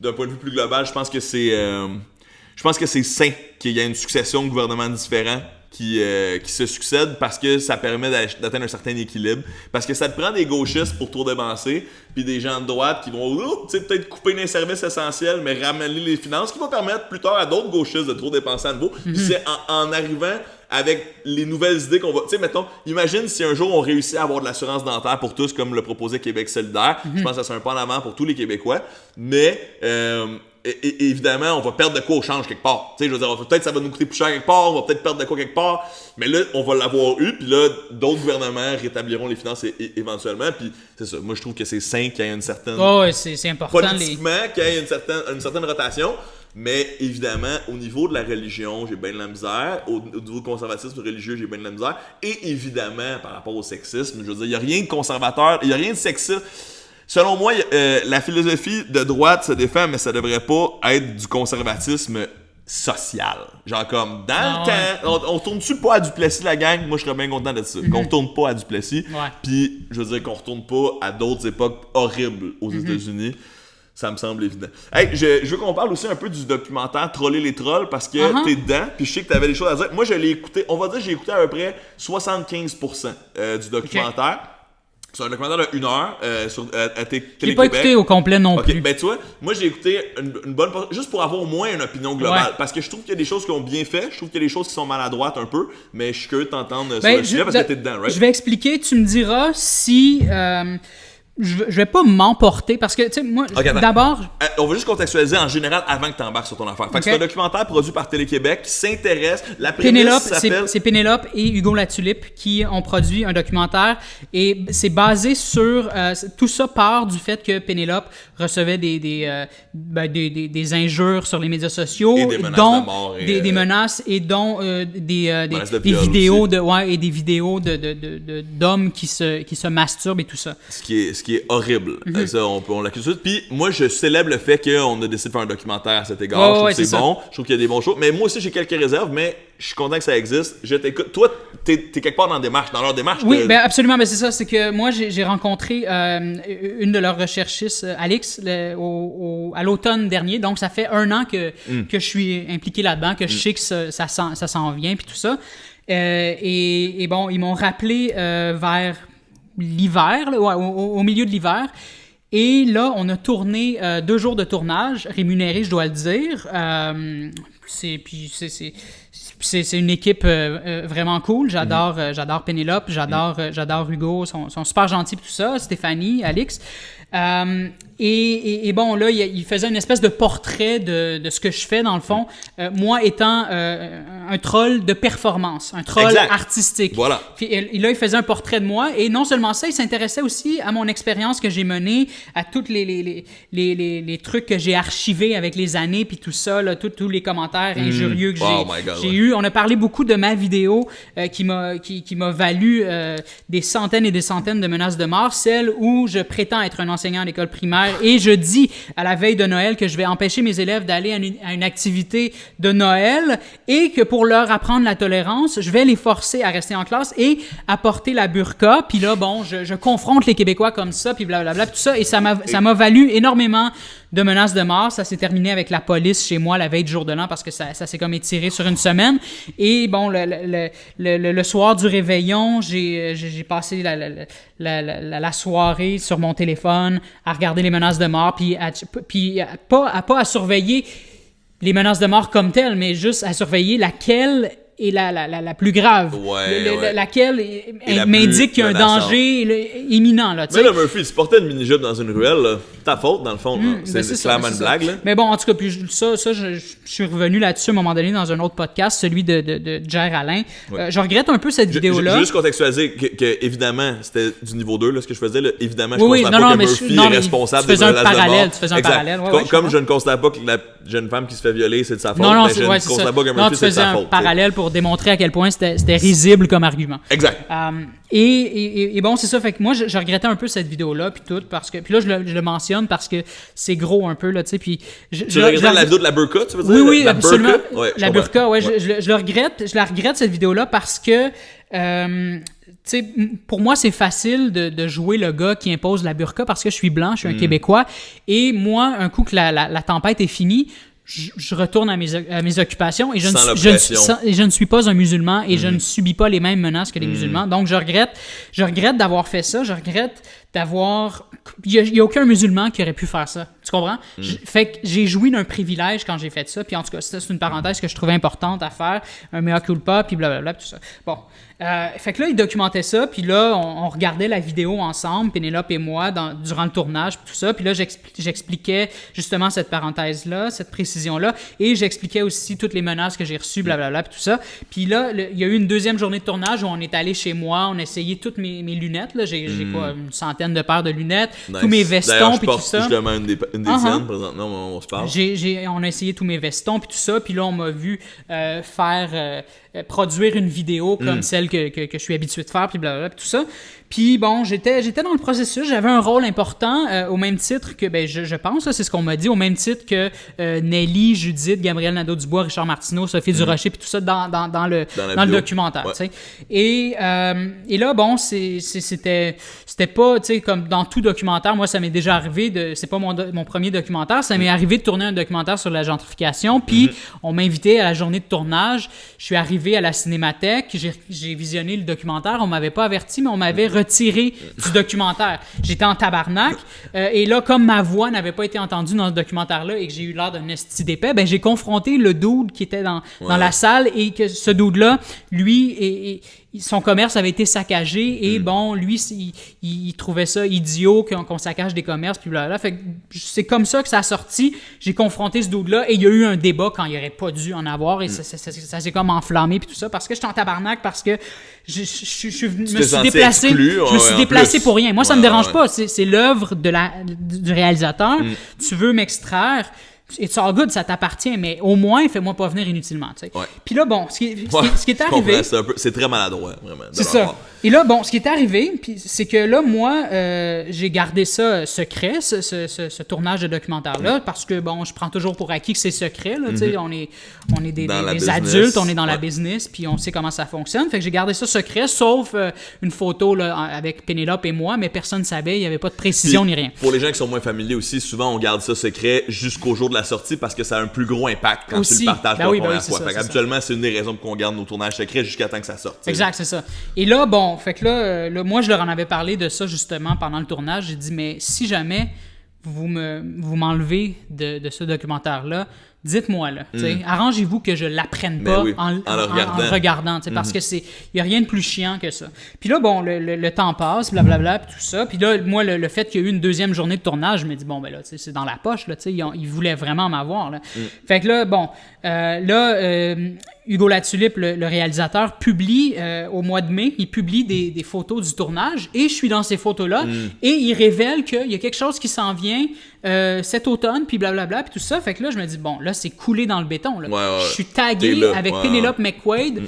d'un point de vue plus global, je pense que c'est sain qu'il y ait une succession de gouvernements différents qui se succèdent parce que ça permet d'atteindre un certain équilibre. Parce que ça te prend des gauchistes pour trop dépenser, puis des gens de droite qui vont peut-être couper des services essentiels, mais ramener les finances, qui vont permettre plus tard à d'autres gauchistes de trop dépenser à nouveau. Puis c'est en arrivant avec les nouvelles idées qu'on va... Tu sais, mettons, imagine si un jour on réussit à avoir de l'assurance dentaire pour tous, comme le proposait Québec solidaire. Je pense que ça serait un pas en avant pour tous les Québécois. Mais... évidemment, on va perdre de quoi au change quelque part. Tu sais, je veux dire, peut-être ça va nous coûter plus cher quelque part, on va peut-être perdre de quoi quelque part, mais là, on va l'avoir eu, puis là, d'autres gouvernements rétabliront les finances éventuellement, puis c'est ça. Moi, je trouve que c'est sain qu'il y ait une certaine... Oh, c'est important. Politiquement, qu'il y ait une certaine rotation, mais évidemment, au niveau de la religion, j'ai bien de la misère, au niveau du conservatisme religieux, j'ai bien de la misère, et évidemment, par rapport au sexisme, je veux dire, il n'y a rien de conservateur, il n'y a rien de sexiste. Selon moi, la philosophie de droite se défend, mais ça devrait pas être du conservatisme social. Genre comme, dans le temps, on retourne-tu pas à Duplessis, la gang? Moi, je serais bien content de ça. Qu'on retourne pas à Duplessis. Puis, je veux dire qu'on retourne pas à d'autres époques horribles aux États-Unis. Ça me semble évident. Hey, je veux qu'on parle aussi un peu du documentaire Troller les trolls, parce que t'es dedans, puis je sais que t'avais des choses à dire. Moi, je l'ai écouté, on va dire que j'ai écouté à peu près 75% du documentaire. C'est un documentaire de 1 heure sur Télé-Québec. Je l'ai pas écouté au complet non plus. Ben tu vois, moi j'ai écouté une bonne portion, juste pour avoir au moins une opinion globale. Parce que je trouve qu'il y a des choses qui ont bien fait, je trouve qu'il y a des choses qui sont maladroites un peu, mais je suis curieux de t'entendre sur le sujet parce que t'es dedans, right? Je vais expliquer, tu me diras si... je vais pas m'emporter parce que, tu sais, moi, d'abord... on va juste contextualiser en général avant que tu embarques sur ton affaire. Fait que c'est un documentaire produit par Télé-Québec qui s'intéresse... La prémisse s'appelle... C'est Pénélope et Hugo Latulippe qui ont produit un documentaire et c'est basé sur... tout ça part du fait que Pénélope recevait des injures sur les médias sociaux, et des menaces de mort et, des menaces et dont des vidéos et des vidéos d'hommes qui se masturbent et tout ça. Ce qui est horrible. Ça, on l'accuse tout de suite. Puis moi, je célèbre le fait qu'on a décidé de faire un documentaire à cet égard. Je trouve que c'est bon. Je trouve qu'il y a des bons shows. Mais moi aussi, j'ai quelques réserves, mais je suis content que ça existe. Je t'écoute. Toi, t'es quelque part dans leur démarche. Oui, ben absolument. Ben c'est ça. C'est que moi, j'ai rencontré une de leurs recherchistes, Alix, à l'automne dernier. Donc, ça fait 1 an que je suis impliqué là-dedans, que je sais que ça s'en vient, puis tout ça. Et bon, ils m'ont rappelé vers... l'hiver, au milieu de l'hiver. Et là, on a tourné 2 jours de tournage, rémunéré, je dois le dire. C'est une équipe vraiment cool. J'adore Pénélope, j'adore Hugo, sont super gentils, tout ça. Stéphanie, Alix. Et bon, là, il faisait une espèce de portrait de ce que je fais, dans le fond. Moi étant un troll de performance, un troll artistique. Voilà. Puis là, il faisait un portrait de moi. Et non seulement ça, il s'intéressait aussi à mon expérience que j'ai menée, à tous les trucs que j'ai archivés avec les années, puis tout ça, là, tous les commentaires injurieux que j'ai eu. On a parlé beaucoup de ma vidéo qui m'a valu des centaines et des centaines de menaces de mort, celle où je prétends être un enseignant à l'école primaire et je dis à la veille de Noël que je vais empêcher mes élèves d'aller à une activité de Noël et que pour leur apprendre la tolérance, je vais les forcer à rester en classe et à porter la burqa. Puis là, bon, je confronte les Québécois comme ça, puis blablabla, tout ça. Et ça m'a valu énormément de menaces de mort. Ça s'est terminé avec la police chez moi la veille du jour de l'an parce que ça s'est comme étiré sur une semaine. Et bon, le soir du réveillon, j'ai passé la soirée sur mon téléphone à regarder les menaces de mort, puis pas à surveiller les menaces de mort comme telles, mais juste à surveiller laquelle est la plus grave. Laquelle m'indique qu'il y a un danger imminent. Là, mais là, Murphy, tu portais une mini-jupe dans une ruelle, là. Ta faute, dans le fond. C'est clairement une blague. Là. Mais bon, en tout cas, puis je suis revenu là-dessus à un moment donné dans un autre podcast, celui de Jer Alain. Je regrette un peu cette vidéo-là. Juste contextualiser que évidemment, c'était du niveau 2, là, ce que je faisais. Là. Évidemment, je ne considère pas que Murphy est responsable des menaces de mort. Tu faisais un parallèle. Comme je ne considère pas que la jeune femme qui se fait violer, c'est de sa faute. Non, je ne considère pas que Murphy, c'est de sa faute. Un parallèle pour démontrer à quel point c'était risible comme argument. Exact. Et bon, c'est ça. Fait que moi, je regrettais un peu cette vidéo-là, puis tout, parce que... Puis là, je le mentionne parce que c'est gros un peu, là, tu sais, puis... Tu regrettes la vidéo de la burqa, tu veux dire? Oui, absolument. La burqa, je la regrette, cette vidéo-là, parce que... tu sais, pour moi, c'est facile de jouer le gars qui impose la burqa parce que je suis blanc, je suis un Québécois. Et moi, un coup que la tempête est finie, je retourne à mes occupations et je ne suis pas un musulman et je ne subis pas les mêmes menaces que les musulmans. Donc, je regrette d'avoir fait ça. Je regrette d'avoir... Il n'y a aucun musulman qui aurait pu faire ça. Tu comprends? Fait que j'ai joui d'un privilège quand j'ai fait ça. Puis en tout cas, c'est une parenthèse que je trouvais importante à faire. Un mea culpa, puis blablabla, tout ça. Bon. Fait que là, il documentait ça, puis là, on regardait la vidéo ensemble, Pénélope et moi, durant le tournage, puis tout ça. Puis là, j'expliquais justement cette parenthèse-là, cette précision-là, et j'expliquais aussi toutes les menaces que j'ai reçues, blablabla, puis tout ça. Puis là, il y a eu une deuxième journée de tournage où on est allé chez moi, on a essayé toutes mes lunettes, là. J'ai quoi, une centaine de paires de lunettes, tous mes vestons, puis tout ça. Justement une des scènes, présentement, on se parle. On a essayé tous mes vestons, puis tout ça, puis là, on m'a vu produire une vidéo comme celle que je suis habitué de faire, puis blablabla, puis tout ça. Puis bon, j'étais dans le processus, j'avais un rôle important, au même titre que, je pense, c'est ce qu'on m'a dit, au même titre que Nelly, Judith, Gabriel Nadeau-Dubois, Richard Martineau, Sophie Durocher, puis tout ça dans le documentaire, tu sais. Et là, bon, c'était pas, tu sais, comme dans tout documentaire, moi, ça m'est déjà arrivé c'est pas mon premier documentaire, ça m'est arrivé de tourner un documentaire sur la gentrification, puis on m'a invité à la journée de tournage, je suis arrivé à la Cinémathèque, j'ai visionné le documentaire, on m'avait pas averti, mais on m'avait retiré du documentaire. J'étais en tabarnak, et là, comme ma voix n'avait pas été entendue dans ce documentaire-là et que j'ai eu l'air d'un esti d'épais, j'ai confronté le dude qui était dans la salle, et que ce dude-là, lui, son commerce avait été saccagé, et bon, lui, il trouvait ça idiot qu'on saccage des commerces, puis blablabla. Fait que c'est comme ça que ça a sorti. J'ai confronté ce dude-là, et il y a eu un débat quand il aurait pas dû en avoir, et ça s'est comme enflammé, puis tout ça, parce que j'étais en tabarnak, parce que je me suis déplacé pour rien. Moi, ça me dérange pas. C'est l'œuvre du réalisateur. Tu veux m'extraire, it's all good, ça t'appartient, mais au moins, fais-moi pas venir inutilement, tu sais. Puis là, bon, ce qui est arrivé... C'est très maladroit, vraiment. C'est ça. Et là, bon, ce qui est arrivé, c'est que là, moi, j'ai gardé ça secret, ce tournage de documentaire-là, parce que, bon, je prends toujours pour acquis que c'est secret, là, tu sais, on est des adultes, on est dans la business, puis on sait comment ça fonctionne. Fait que j'ai gardé ça secret, sauf une photo là, avec Pénélope et moi, mais personne ne savait, il n'y avait pas de précision ni rien. Pour les gens qui sont moins familiers aussi, souvent, on garde ça secret jusqu'au jour de la sortie parce que ça a un plus gros impact quand tu le partages pour la première fois. Habituellement, c'est une des raisons pour qu'on garde nos tournages secrets jusqu'à temps que ça sorte. Exact, c'est ça. Et là, bon, fait que là, moi, je leur en avais parlé de ça justement pendant le tournage. J'ai dit, mais si jamais vous m'enlevez de ce documentaire-là, dites-moi là. Arrangez-vous que je l'apprenne pas en le regardant. Parce que il n'y a rien de plus chiant que ça. Puis là, bon, le temps passe, blablabla, puis tout ça. Puis là, moi, le fait qu'il y a eu une deuxième journée de tournage, je me dis, bon, ben là, c'est dans la poche, là, ils voulaient vraiment m'avoir. Là. Fait que là, bon, Hugo Latulippe, le réalisateur, publie au mois de mai, il publie des photos du tournage, et je suis dans ces photos-là, et il révèle qu'il y a quelque chose qui s'en vient cet automne, puis blablabla, puis tout ça. Fait que là, je me dis, bon, là, c'est coulé dans le béton. Là. Je suis tagué avec Pénélope McQuaid.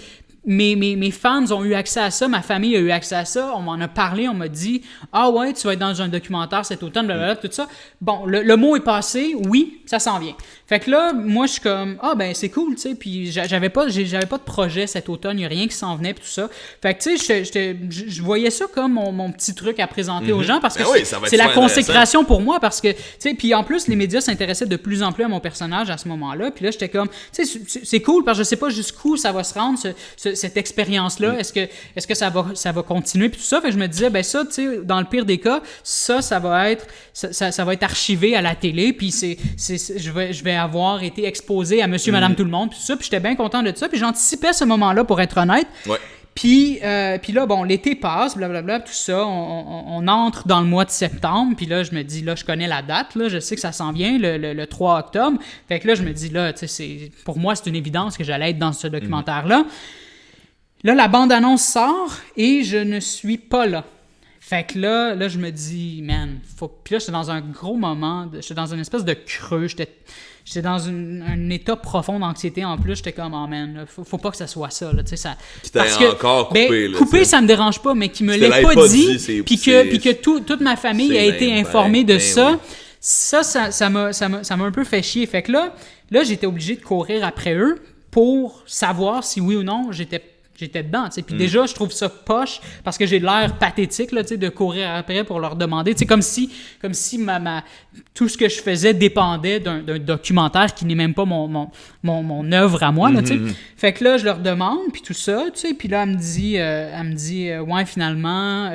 Mes fans ont eu accès à ça, ma famille a eu accès à ça, on m'en a parlé, on m'a dit « Ah ouais, tu vas être dans un documentaire cet automne, blablabla, tout ça. » Bon, le mot est passé, oui, ça s'en vient. Fait que là, moi, je suis comme « Ah ben, c'est cool, tu sais. » Puis j'avais pas de projet cet automne, il n'y a rien qui s'en venait, puis tout ça. Fait que tu sais, je voyais ça comme mon petit truc à présenter aux gens, parce que c'est la consécration pour moi, parce que, tu sais, puis en plus, les médias s'intéressaient de plus en plus à mon personnage à ce moment-là, puis là, j'étais comme, tu sais, c'est cool, parce que je sais pas jusqu'où ça va se rendre, cette expérience-là, est-ce que ça va continuer, puis tout ça. Fait que je me disais, ben ça, tu sais, dans le pire des cas, ça va être archivé à la télé, puis je vais avoir été exposé à monsieur, madame, tout le monde, puis tout ça, puis j'étais bien content de ça, puis j'anticipais ce moment-là, pour être honnête. Puis là, bon, l'été passe, blablabla, tout ça, on entre dans le mois de septembre, puis là, je me dis, là, je connais la date, là, je sais que ça s'en vient, le 3 octobre. Fait que là, je me dis, là, tu sais, pour moi, c'est une évidence que j'allais être dans ce documentaire-là. Là, la bande-annonce sort, et je ne suis pas là. Fait que là, je me dis, man, Puis là, j'étais dans un gros moment, j'étais dans une espèce de creux, j'étais dans un état profond d'anxiété en plus. J'étais comme, oh man, faut pas que ça soit ça. Là, ça qui t'a encore coupé. Couper, ça me dérange pas, mais qui me l'ait pas dit, puis que toute ma famille a été informée de ça. Ça m'a un peu fait chier. Fait que là, j'étais obligé de courir après eux pour savoir si oui ou non j'étais dedans, tu sais. Puis déjà, je trouve ça poche parce que j'ai l'air pathétique, là, tu sais, de courir après pour leur demander. Tu sais, comme si tout ce que je faisais dépendait d'un documentaire qui n'est même pas mon œuvre à moi, là, tu sais. Fait que là, je leur demande, puis tout ça, tu sais. Puis là, elle me dit, ouais, finalement,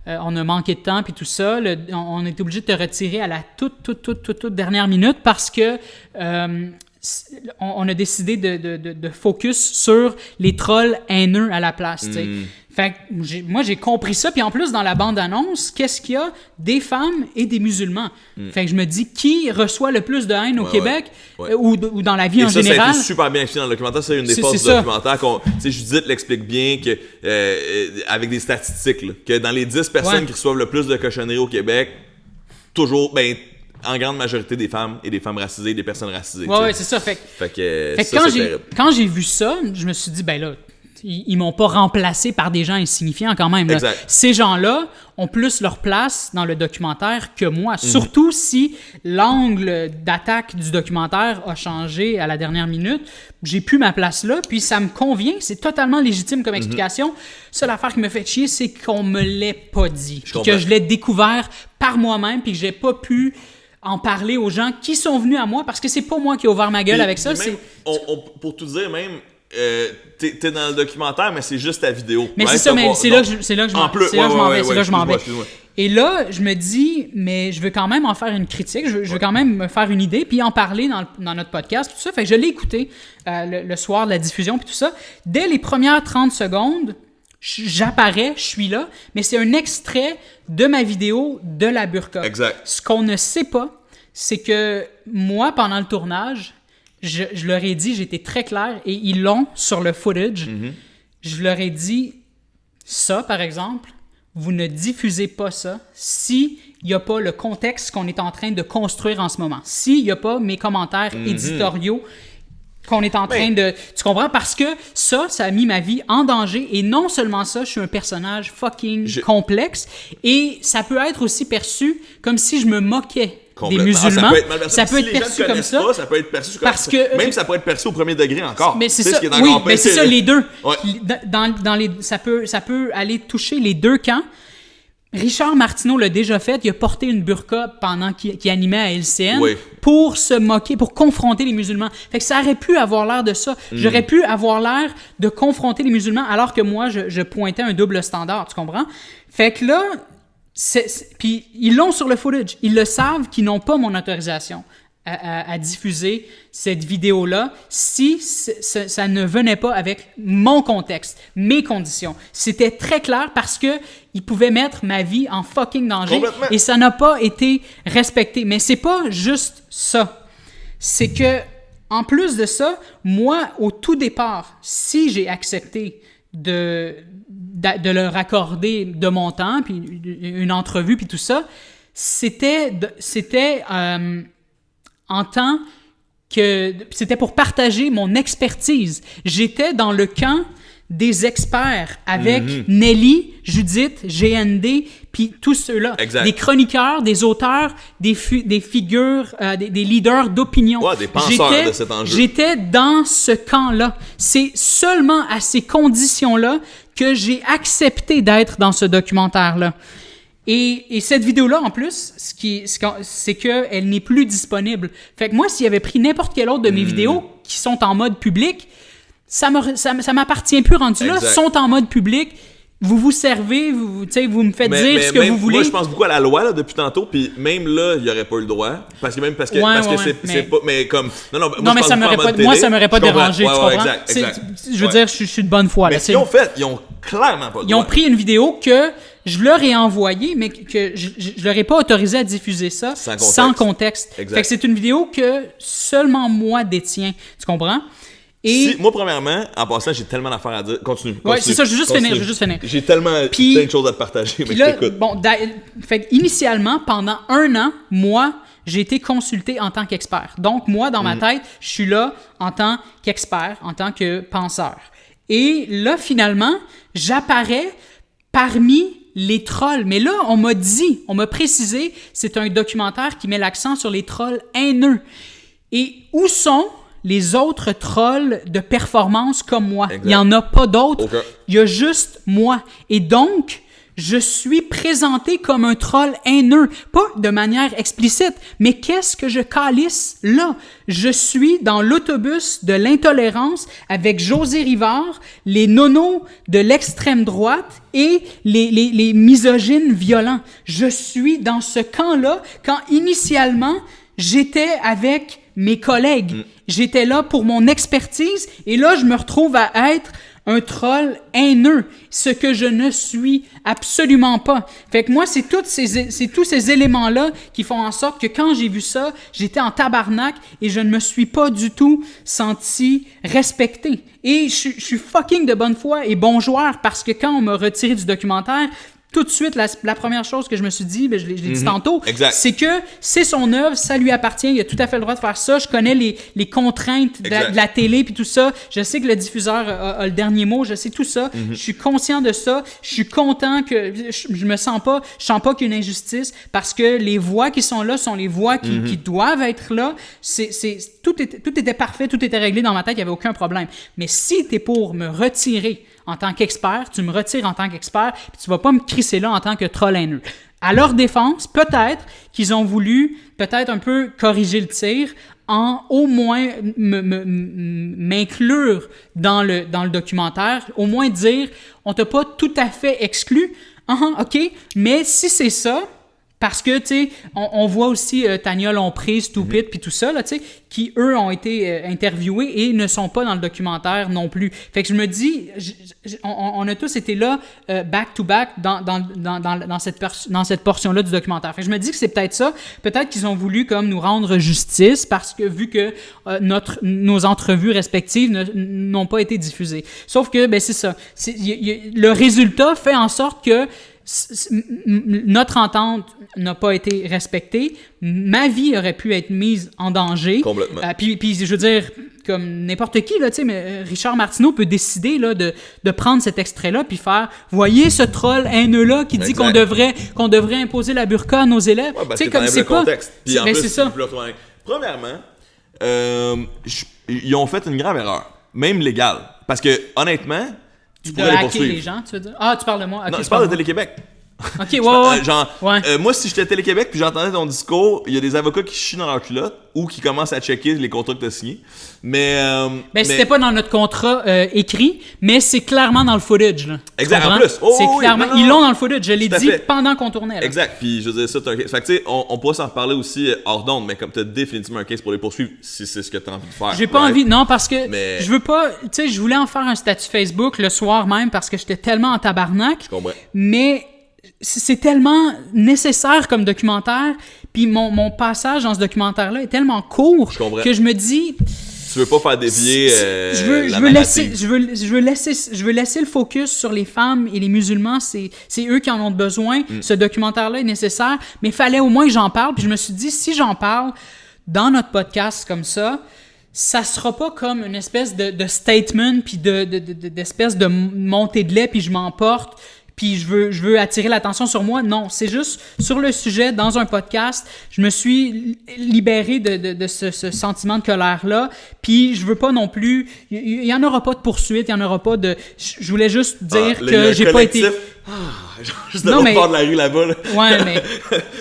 on a manqué de temps, puis tout ça. On est obligé de te retirer à la toute dernière minute parce que... on a décidé de focus sur les trolls haineux à la place, tu sais. Fait que moi, j'ai compris ça. Puis en plus, dans la bande-annonce, qu'est-ce qu'il y a? Des femmes et des musulmans. Fait que je me dis, qui reçoit le plus de haine au Québec ou dans la vie en général? Ça a été super bien fait dans le documentaire. C'est une des forces du documentaire. Judith l'explique bien que, avec des statistiques, là, que dans les 10 personnes qui reçoivent le plus de cochonneries au Québec, toujours... en grande majorité des femmes et des femmes racisées, des personnes racisées. Ouais, c'est ça. Fait que quand j'ai vu ça, je me suis dit, ben là, ils m'ont pas remplacé par des gens insignifiants quand même. Là. Ces gens-là ont plus leur place dans le documentaire que moi. Surtout si l'angle d'attaque du documentaire a changé à la dernière minute. J'ai plus ma place là, puis ça me convient. C'est totalement légitime comme explication. Seule affaire qui me fait chier, c'est qu'on me l'ait pas dit. Que je l'ai découvert par moi-même, puis que j'ai pas pu... en parler aux gens qui sont venus à moi, parce que c'est pas moi qui ai ouvert ma gueule avec ça. Même, pour tout dire, même, t'es dans le documentaire, mais c'est juste ta vidéo. Mais c'est ça, mais c'est là que je m'en vais. Et là, je me dis, mais je veux quand même en faire une critique, je veux quand même me faire une idée, puis en parler dans notre podcast, tout ça. Fait que je l'ai écouté le soir de la diffusion, puis tout ça. Dès les premières 30 secondes, j'apparais, je suis là, mais c'est un extrait de ma vidéo de la burqa. Exact. Ce qu'on ne sait pas, c'est que moi, pendant le tournage, je leur ai dit, j'étais très clair, et ils l'ont sur le footage, je leur ai dit, ça, par exemple, vous ne diffusez pas ça s'il n'y a pas le contexte qu'on est en train de construire en ce moment. S'il n'y a pas mes commentaires éditoriaux qu'on est en train de... Tu comprends? Parce que ça a mis ma vie en danger. Et non seulement ça, je suis un personnage fucking complexe. Et ça peut être aussi perçu comme si je me moquais des musulmans. Ça peut être perçu comme ça. Ça peut être perçu comme ça. Même ça peut être perçu au premier degré encore. Mais c'est ça. Oui, mais c'est ça, les deux. Ouais. Ça peut aller toucher les deux camps. Richard Martineau l'a déjà fait. Il a porté une burqa pendant qu'il animait à LCN pour se moquer, pour confronter les musulmans. Fait que ça aurait pu avoir l'air de ça. J'aurais pu avoir l'air de confronter les musulmans alors que moi, je pointais un double standard. Tu comprends? Fait que là, puis ils l'ont sur le footage. Ils le savent qu'ils n'ont pas mon autorisation à diffuser cette vidéo-là si ça ne venait pas avec mon contexte, mes conditions. C'était très clair parce que ils pouvaient mettre ma vie en fucking danger et ça n'a pas été respecté. Mais c'est pas juste ça. C'est que, en plus de ça, moi, au tout départ, si j'ai accepté de leur accorder de mon temps, puis une entrevue, puis tout ça, c'était en tant que... C'était pour partager mon expertise. J'étais dans le camp des experts avec Nelly, Judith, GND, puis tous ceux-là. Exact. Des chroniqueurs, des auteurs, des figures, des leaders d'opinion. Ouais, des penseurs de cet enjeu. J'étais dans ce camp-là. C'est seulement à ces conditions-là que j'ai accepté d'être dans ce documentaire-là. Et cette vidéo-là, en plus, c'est qu'elle n'est plus disponible. Fait que moi, s'il avait pris n'importe quelle autre de mes vidéos qui sont en mode public, ça m'appartient plus rendu là. Sont en mode public. Vous servez, vous me faites dire ce que vous voulez. Moi, je pense beaucoup à la loi là, depuis tantôt, puis même là, il n'y aurait pas eu le droit. Parce que c'est pas. Mais comme. Non, mais ça m'aurait pas dérangé, tu comprends? Exact. Je veux dire, je suis de bonne foi. Mais ce qu'ils ont fait, ils ont clairement pas le droit. Ils ont pris une vidéo que je leur ai envoyée, mais que je leur ai pas autorisé à diffuser ça sans contexte. Fait que c'est une vidéo que seulement moi détiens. Tu comprends? Moi, premièrement, en passant, j'ai tellement d'affaires à dire. Continue. Ouais, c'est ça, je veux juste finir. J'ai tellement plein de choses à te partager, mais je t'écoute. Bon, initialement, pendant 1 an, moi, j'ai été consulté en tant qu'expert. Donc, moi, dans ma tête, je suis là en tant qu'expert, en tant que penseur. Et là, finalement, j'apparais parmi les trolls. Mais là, on m'a précisé, c'est un documentaire qui met l'accent sur les trolls haineux. Et où sont les autres trolls de performance comme moi. Exact. Il n'y en a pas d'autres. Aucun. Il y a juste moi. Et donc, je suis présenté comme un troll haineux. Pas de manière explicite, mais qu'est-ce que je calisse là? Je suis dans l'autobus de l'intolérance avec José Rivard, les nonos de l'extrême droite et les misogynes violents. Je suis dans ce camp-là quand initialement, j'étais avec mes collègues. J'étais là pour mon expertise et là, je me retrouve à être un troll haineux, ce que je ne suis absolument pas. Fait que moi, c'est tous ces éléments-là qui font en sorte que quand j'ai vu ça, j'étais en tabarnak et je ne me suis pas du tout senti respecté. Et je suis fucking de bonne foi et bon joueur parce que quand on m'a retiré du documentaire, tout de suite, la première chose que je me suis dit, je l'ai dit tantôt, c'est que c'est son œuvre, ça lui appartient, il a tout à fait le droit de faire ça. Je connais les contraintes de la télé puis tout ça. Je sais que le diffuseur a le dernier mot, je sais tout ça. Je suis conscient de ça. Je suis content que je sens pas qu'il y a une injustice parce que les voix qui sont là sont les voix qui doivent être là. Tout était parfait, tout était réglé dans ma tête, il n'y avait aucun problème. Mais si t'es pour me retirer en tant qu'expert, tu me retires en tant qu'expert, puis tu vas pas me crisser là en tant que troll haineux. À leur défense, peut-être qu'ils ont voulu un peu corriger le tir en au moins m'inclure dans le documentaire, au moins dire on t'a pas tout à fait exclu, ok, mais si c'est ça, parce que, tu sais, on voit aussi Tania Lompré, Stupid, puis tout ça, là, tu sais, qui, eux, ont été interviewés et ne sont pas dans le documentaire non plus. Fait que je me dis, on a tous été là, back-to-back, dans cette portion-là du documentaire. Fait que je me dis que c'est peut-être ça. Peut-être qu'ils ont voulu, comme, nous rendre justice parce que, vu que nos entrevues respectives n'ont pas été diffusées. Sauf que, ben, c'est ça. Le résultat fait en sorte que notre entente n'a pas été respectée. Ma vie aurait pu être mise en danger. Complètement. Puis je veux dire, comme n'importe qui, là, tu sais, mais Richard Martineau peut décider là, de prendre cet extrait-là puis faire « Voyez ce troll haineux-là qui dit qu'on devrait imposer la burqa à nos élèves. Ouais, » Tu sais, comme c'est pas... contexte. Puis en plus, c'est ça. Premièrement, ils ont fait une grave erreur, même légale. Parce que, honnêtement, tu pourrais les poursuivre. Les gens, tu veux dire? Ah, tu parles de moi. Okay, non, je parle de Télé-Québec. Ok, ouais. Moi, si j'étais à Télé-Québec puis j'entendais ton discours, il y a des avocats qui chient dans leur culotte ou qui commencent à checker les contrats que tu as signés. Mais c'était pas dans notre contrat écrit, mais c'est clairement dans le footage. Là. Exact, en plus. C'est clairement, ils l'ont dans le footage, je l'ai dit pendant qu'on tournait. Là. Exact, puis je veux dire ça, fait que tu sais, on pourrait s'en reparler aussi hors d'onde, mais comme tu as définitivement un case pour les poursuivre, si c'est ce que tu as envie de faire. J'ai pas envie, non, parce que je veux pas, tu sais, je voulais en faire un statut Facebook le soir même parce que j'étais tellement en tabarnak. Je comprends. Mais c'est tellement nécessaire comme documentaire, puis mon passage dans ce documentaire-là est tellement court que je me dis... Tu veux pas faire dévier je veux laisser le focus sur les femmes et les musulmans, c'est eux qui en ont besoin. Ce documentaire-là est nécessaire, mais il fallait au moins que j'en parle, puis je me suis dit, si j'en parle dans notre podcast comme ça sera pas comme une espèce de statement, puis d'espèce de montée de lait, puis je m'emporte, puis je veux attirer l'attention sur moi. Non, c'est juste sur le sujet, dans un podcast, je me suis libéré de ce sentiment de colère-là, puis je veux pas non plus... Il y en aura pas de poursuite, il y en aura pas de... Je voulais juste dire que j'ai pas été... Juste de l'autre bord de la rue là-bas. Là. Ouais, mais...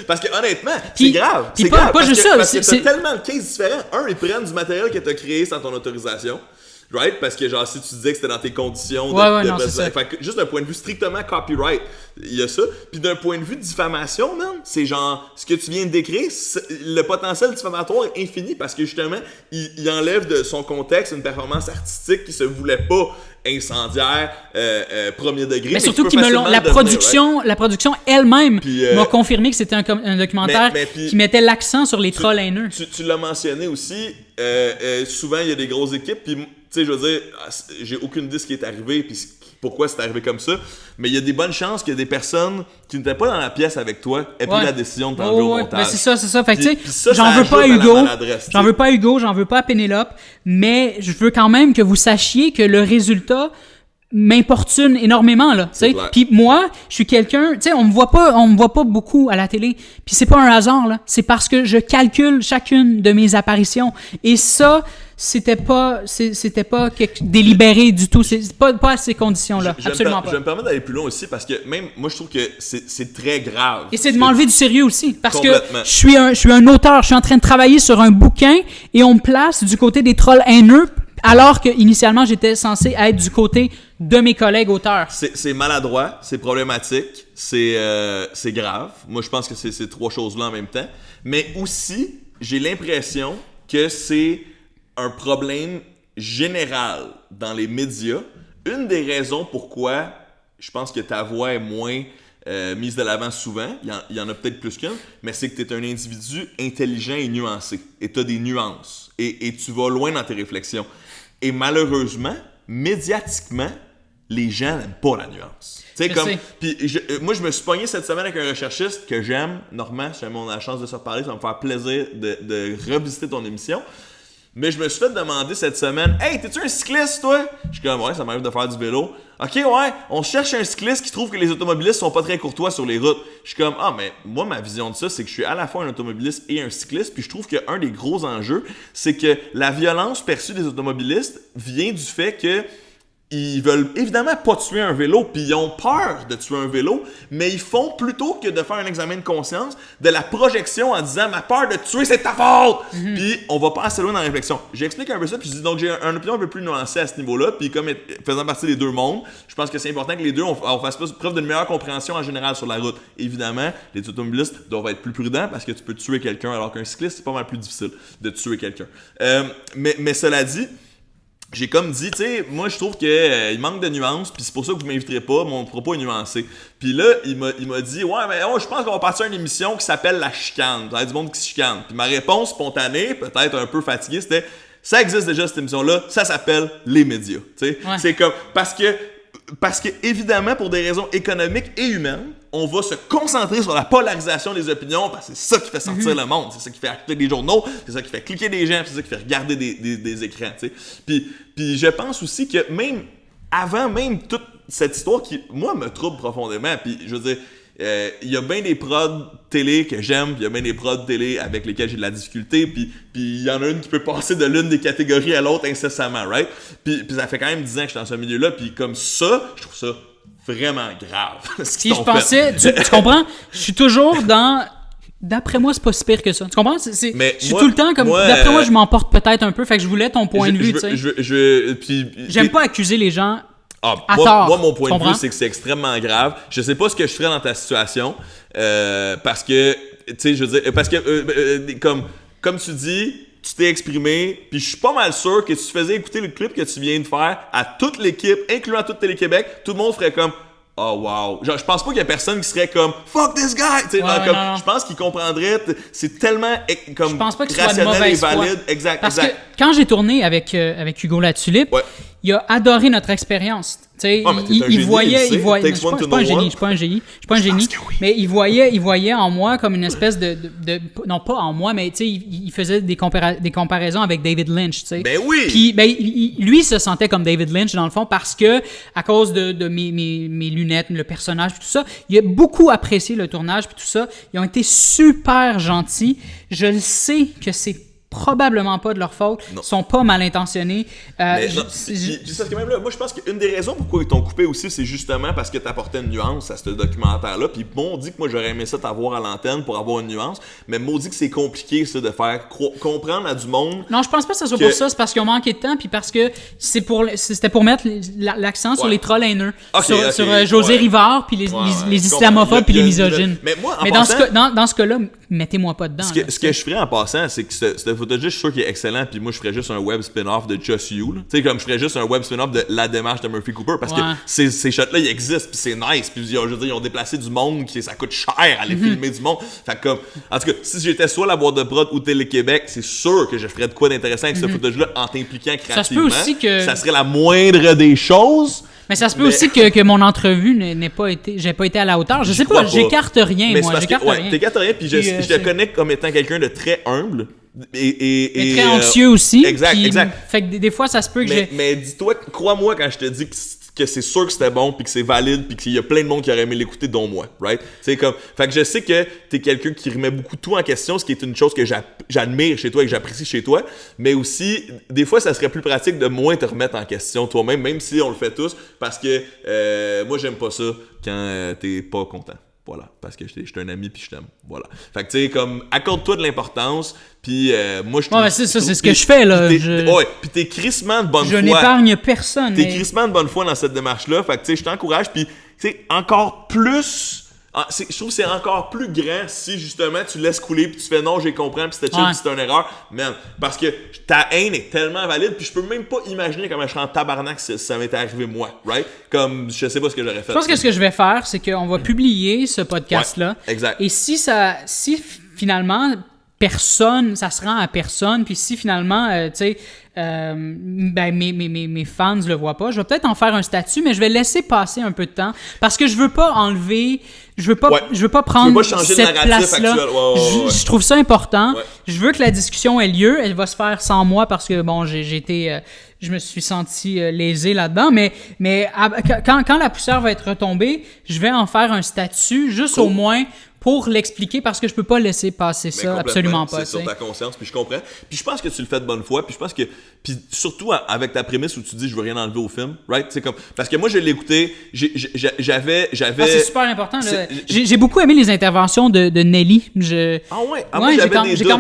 Parce que honnêtement, c'est grave. C'est grave. Pas juste ça. Parce que t'as tellement de cases différents. Ils prennent du matériel que t'as créé sans ton autorisation. Right? Parce que genre si tu disais que c'était dans tes conditions fait que, juste d'un point de vue strictement copyright, il y a ça. Puis d'un point de vue de diffamation, man, c'est genre ce que tu viens de décrire, le potentiel diffamatoire est infini parce que justement, il enlève de son contexte une performance artistique qui se voulait pas incendiaire, premier degré. Mais surtout la production elle-même m'a confirmé que c'était un documentaire qui mettait l'accent sur les trolls haineux. Tu l'as mentionné aussi, souvent il y a des grosses équipes, puis tu sais, je veux dire, j'ai aucune idée de ce qui est arrivé, puis pourquoi c'est arrivé comme ça, mais il y a des bonnes chances qu'il y a des personnes qui n'étaient pas dans la pièce avec toi aient pris la décision de t'enlever au montage. Ben c'est ça. Fait que tu sais, j'en veux pas à Hugo, j'en veux pas à Pénélope, mais je veux quand même que vous sachiez que le résultat m'importune énormément là, tu sais. Puis moi, je suis quelqu'un, tu sais, on me voit pas beaucoup à la télé. Puis c'est pas un hasard là, c'est parce que je calcule chacune de mes apparitions et ça c'était pas délibéré du tout. C'est pas à ces conditions-là. Absolument pas. Je me permets d'aller plus loin aussi parce que même moi, je trouve que c'est très grave. Et c'est de m'enlever du sérieux aussi. Parce que je suis un auteur, je suis en train de travailler sur un bouquin et on me place du côté des trolls haineux alors que initialement j'étais censé être du côté de mes collègues auteurs. C'est maladroit, c'est problématique, c'est grave. Moi, je pense que c'est ces trois choses-là en même temps. Mais aussi, j'ai l'impression que c'est un problème général dans les médias. Une des raisons pourquoi je pense que ta voix est moins mise de l'avant souvent, il y en a peut-être plus qu'une, mais c'est que tu es un individu intelligent et nuancé. Et tu as des nuances. Et tu vas loin dans tes réflexions. Et malheureusement, médiatiquement, les gens n'aiment pas la nuance. Puis moi, je me suis pogné cette semaine avec un recherchiste que j'aime, Normand, si jamais on a la chance de se reparler, ça va me faire plaisir de revisiter ton émission. Mais je me suis fait demander cette semaine, « Hey, t'es-tu un cycliste, toi? » Je suis comme, « Ouais, ça m'arrive de faire du vélo. »« Ok, ouais, on cherche un cycliste qui trouve que les automobilistes sont pas très courtois sur les routes. » Je suis comme, « Ah, mais moi, ma vision de ça, c'est que je suis à la fois un automobiliste et un cycliste. Puis je trouve qu'un des gros enjeux, c'est que la violence perçue des automobilistes vient du fait que ils veulent évidemment pas tuer un vélo, puis ils ont peur de tuer un vélo, mais ils font plutôt que de faire un examen de conscience, de la projection en disant « Ma peur de te tuer, c'est ta faute! Puis on va pas assez loin dans la réflexion. J'explique un peu ça, puis je dis donc j'ai une opinion un peu plus nuancée à ce niveau-là, puis comme faisant partie des deux mondes, je pense que c'est important que les deux on fasse preuve d'une meilleure compréhension en général sur la route. Évidemment, les automobilistes doivent être plus prudents parce que tu peux tuer quelqu'un, alors qu'un cycliste, c'est pas mal plus difficile de tuer quelqu'un. Mais cela dit, j'ai comme dit, tu sais, moi je trouve qu'il manque de nuances, puis c'est pour ça que vous m'inviterez pas, mon propos est nuancé. Puis là, il m'a dit, ouais, mais je pense qu'on va partir à une émission qui s'appelle La Chicane. Ça va être du monde qui se chicane. Puis ma réponse spontanée, peut-être un peu fatiguée, c'était, ça existe déjà cette émission-là, ça s'appelle les médias. Tu sais, c'est comme, parce que évidemment, pour des raisons économiques et humaines, on va se concentrer sur la polarisation des opinions parce que c'est ça qui fait sortir le monde, c'est ça qui fait acheter des journaux, c'est ça qui fait cliquer des gens, c'est ça qui fait regarder des écrans, tu sais. Puis je pense aussi que même avant même toute cette histoire qui, moi, me trouble profondément, puis je veux dire, il y a bien des prods télé que j'aime, puis il y a bien des prods télé avec lesquels j'ai de la difficulté, puis il y en a une qui peut passer de l'une des catégories à l'autre incessamment, right? Puis ça fait quand même 10 ans que je suis dans ce milieu-là, puis comme ça, je trouve ça vraiment grave. Si je pensais, tu comprends? Je suis toujours dans... D'après moi, c'est pas si pire que ça. Tu comprends? Je suis tout le temps comme... D'après moi, je m'emporte peut-être un peu, fait que je voulais ton point de vue, tu sais. J'aime pas accuser les gens à tort. Moi, mon point de vue, c'est que c'est extrêmement grave. Je sais pas ce que je ferais dans ta situation, parce que, tu sais, je veux dire, parce que, comme tu dis, tu t'es exprimé, puis je suis pas mal sûr que si tu faisais écouter le clip que tu viens de faire à toute l'équipe, incluant toute Télé-Québec, tout le monde ferait comme « Oh wow! » Genre, je pense pas qu'il y a personne qui serait comme « Fuck this guy! » Je pense qu'il comprendrait, c'est tellement comme je pense pas que rationnel et valide. Exact, parce que quand j'ai tourné avec Hugo Latulippe, il a adoré notre expérience. Tu sais, il voyait, je suis pas un génie, mais il voyait en moi comme une espèce de non pas en moi, mais tu sais, il faisait des comparaisons avec David Lynch, tu sais. Ben oui. Puis lui se sentait comme David Lynch dans le fond parce que à cause de mes lunettes, le personnage, puis tout ça, il a beaucoup apprécié le tournage puis tout ça. Ils ont été super gentils. Je le sais que c'est probablement pas de leur faute. Ils sont pas mal intentionnés. Même là, moi, je pense qu'une des raisons pourquoi ils t'ont coupé aussi, c'est justement parce que t'apportais une nuance à ce documentaire-là. Puis bon, dit que moi, j'aurais aimé ça t'avoir à l'antenne pour avoir une nuance. Mais maudit que c'est compliqué, ça, de faire comprendre à du monde. Non, je pense pas que ce soit pour ça. C'est parce qu'ils ont manqué de temps. Puis parce que c'était pour mettre l'accent sur les trolls haineux. Sur José Rivard, puis les islamophobes, puis les misogynes. Mais dans ce cas-là, mettez-moi pas dedans. Ce que je ferais en passant, c'est que ce footage, je suis sûr qu'il est excellent, puis moi je ferais juste un web spin-off de Just You, tu sais, comme je ferais juste un web spin-off de la démarche de Murphy Cooper, parce que ces shots-là ils existent, puis c'est nice, puis je veux dire, ils ont déplacé du monde, ça coûte cher aller filmer du monde, fait comme, en tout cas, si j'étais soit la boîte de prod ou Télé-Québec, c'est sûr que je ferais de quoi d'intéressant avec ce footage-là en t'impliquant créativement. Ça se peut aussi que... Ça serait la moindre des choses. Mais ça se peut aussi que mon entrevue j'ai pas été à la hauteur. Je sais pas, j'écarte rien, mais moi. J'écarte rien. T'écartes rien, puis je te connais comme étant quelqu'un de très humble. Et très anxieux aussi. Exact. Fait que des fois, ça se peut que Mais dis-toi, crois-moi quand je te dis que c'est sûr que c'était bon, puis que c'est valide, puis qu'il y a plein de monde qui aurait aimé l'écouter, dont moi, right? C'est comme... Fait que je sais que t'es quelqu'un qui remet beaucoup tout en question, ce qui est une chose que j'admire chez toi et que j'apprécie chez toi, mais aussi, des fois, ça serait plus pratique de moins te remettre en question toi-même, même si on le fait tous, parce que moi, j'aime pas ça quand t'es pas content. Voilà, parce que je suis un ami puis je t'aime. Voilà. Fait que tu sais, comme, accorde-toi de l'importance, puis moi je trouve... Ouais, c'est ça, c'est ce que je fais, là. Ouais, puis t'es crissement de bonne foi. Je n'épargne personne. T'es crissement de bonne foi dans cette démarche-là, fait que tu sais, je t'encourage, puis tu sais, encore plus... je trouve que c'est encore plus grand si justement tu laisses couler puis tu fais non, j'ai compris, puis c'était chill, puis c'était une erreur. Man, parce que ta haine est tellement valide, puis je peux même pas imaginer comment je serais en tabarnak si ça m'était arrivé moi, right? Comme je sais pas ce que j'aurais fait. Je pense que ce que je vais faire, c'est qu'on va publier ce podcast-là. Ouais, exact. Et si finalement personne, ça se rend à personne, puis si finalement, tu sais, mes fans le voient pas, je vais peut-être en faire un statut, mais je vais laisser passer un peu de temps parce que je veux pas enlever, je veux pas prendre cette place-là. Je trouve ça important. Ouais. Je veux que la discussion ait lieu. Elle va se faire sans moi parce que bon, je me suis senti lésé là-dedans, mais quand la poussière va être retombée, je vais en faire un statut juste au moins pour l'expliquer parce que je peux pas laisser passer ça, absolument pas. C'est sur ta conscience, puis je comprends. Puis je pense que tu le fais de bonne foi, puis je pense que... Puis surtout avec ta prémisse où tu dis « je veux rien enlever au film », right? C'est comme... Parce que moi, je l'ai écouté, j'avais... c'est super important, là. J'ai beaucoup aimé les interventions de Nelly. Ah ouais? Moi, j'avais des doutes.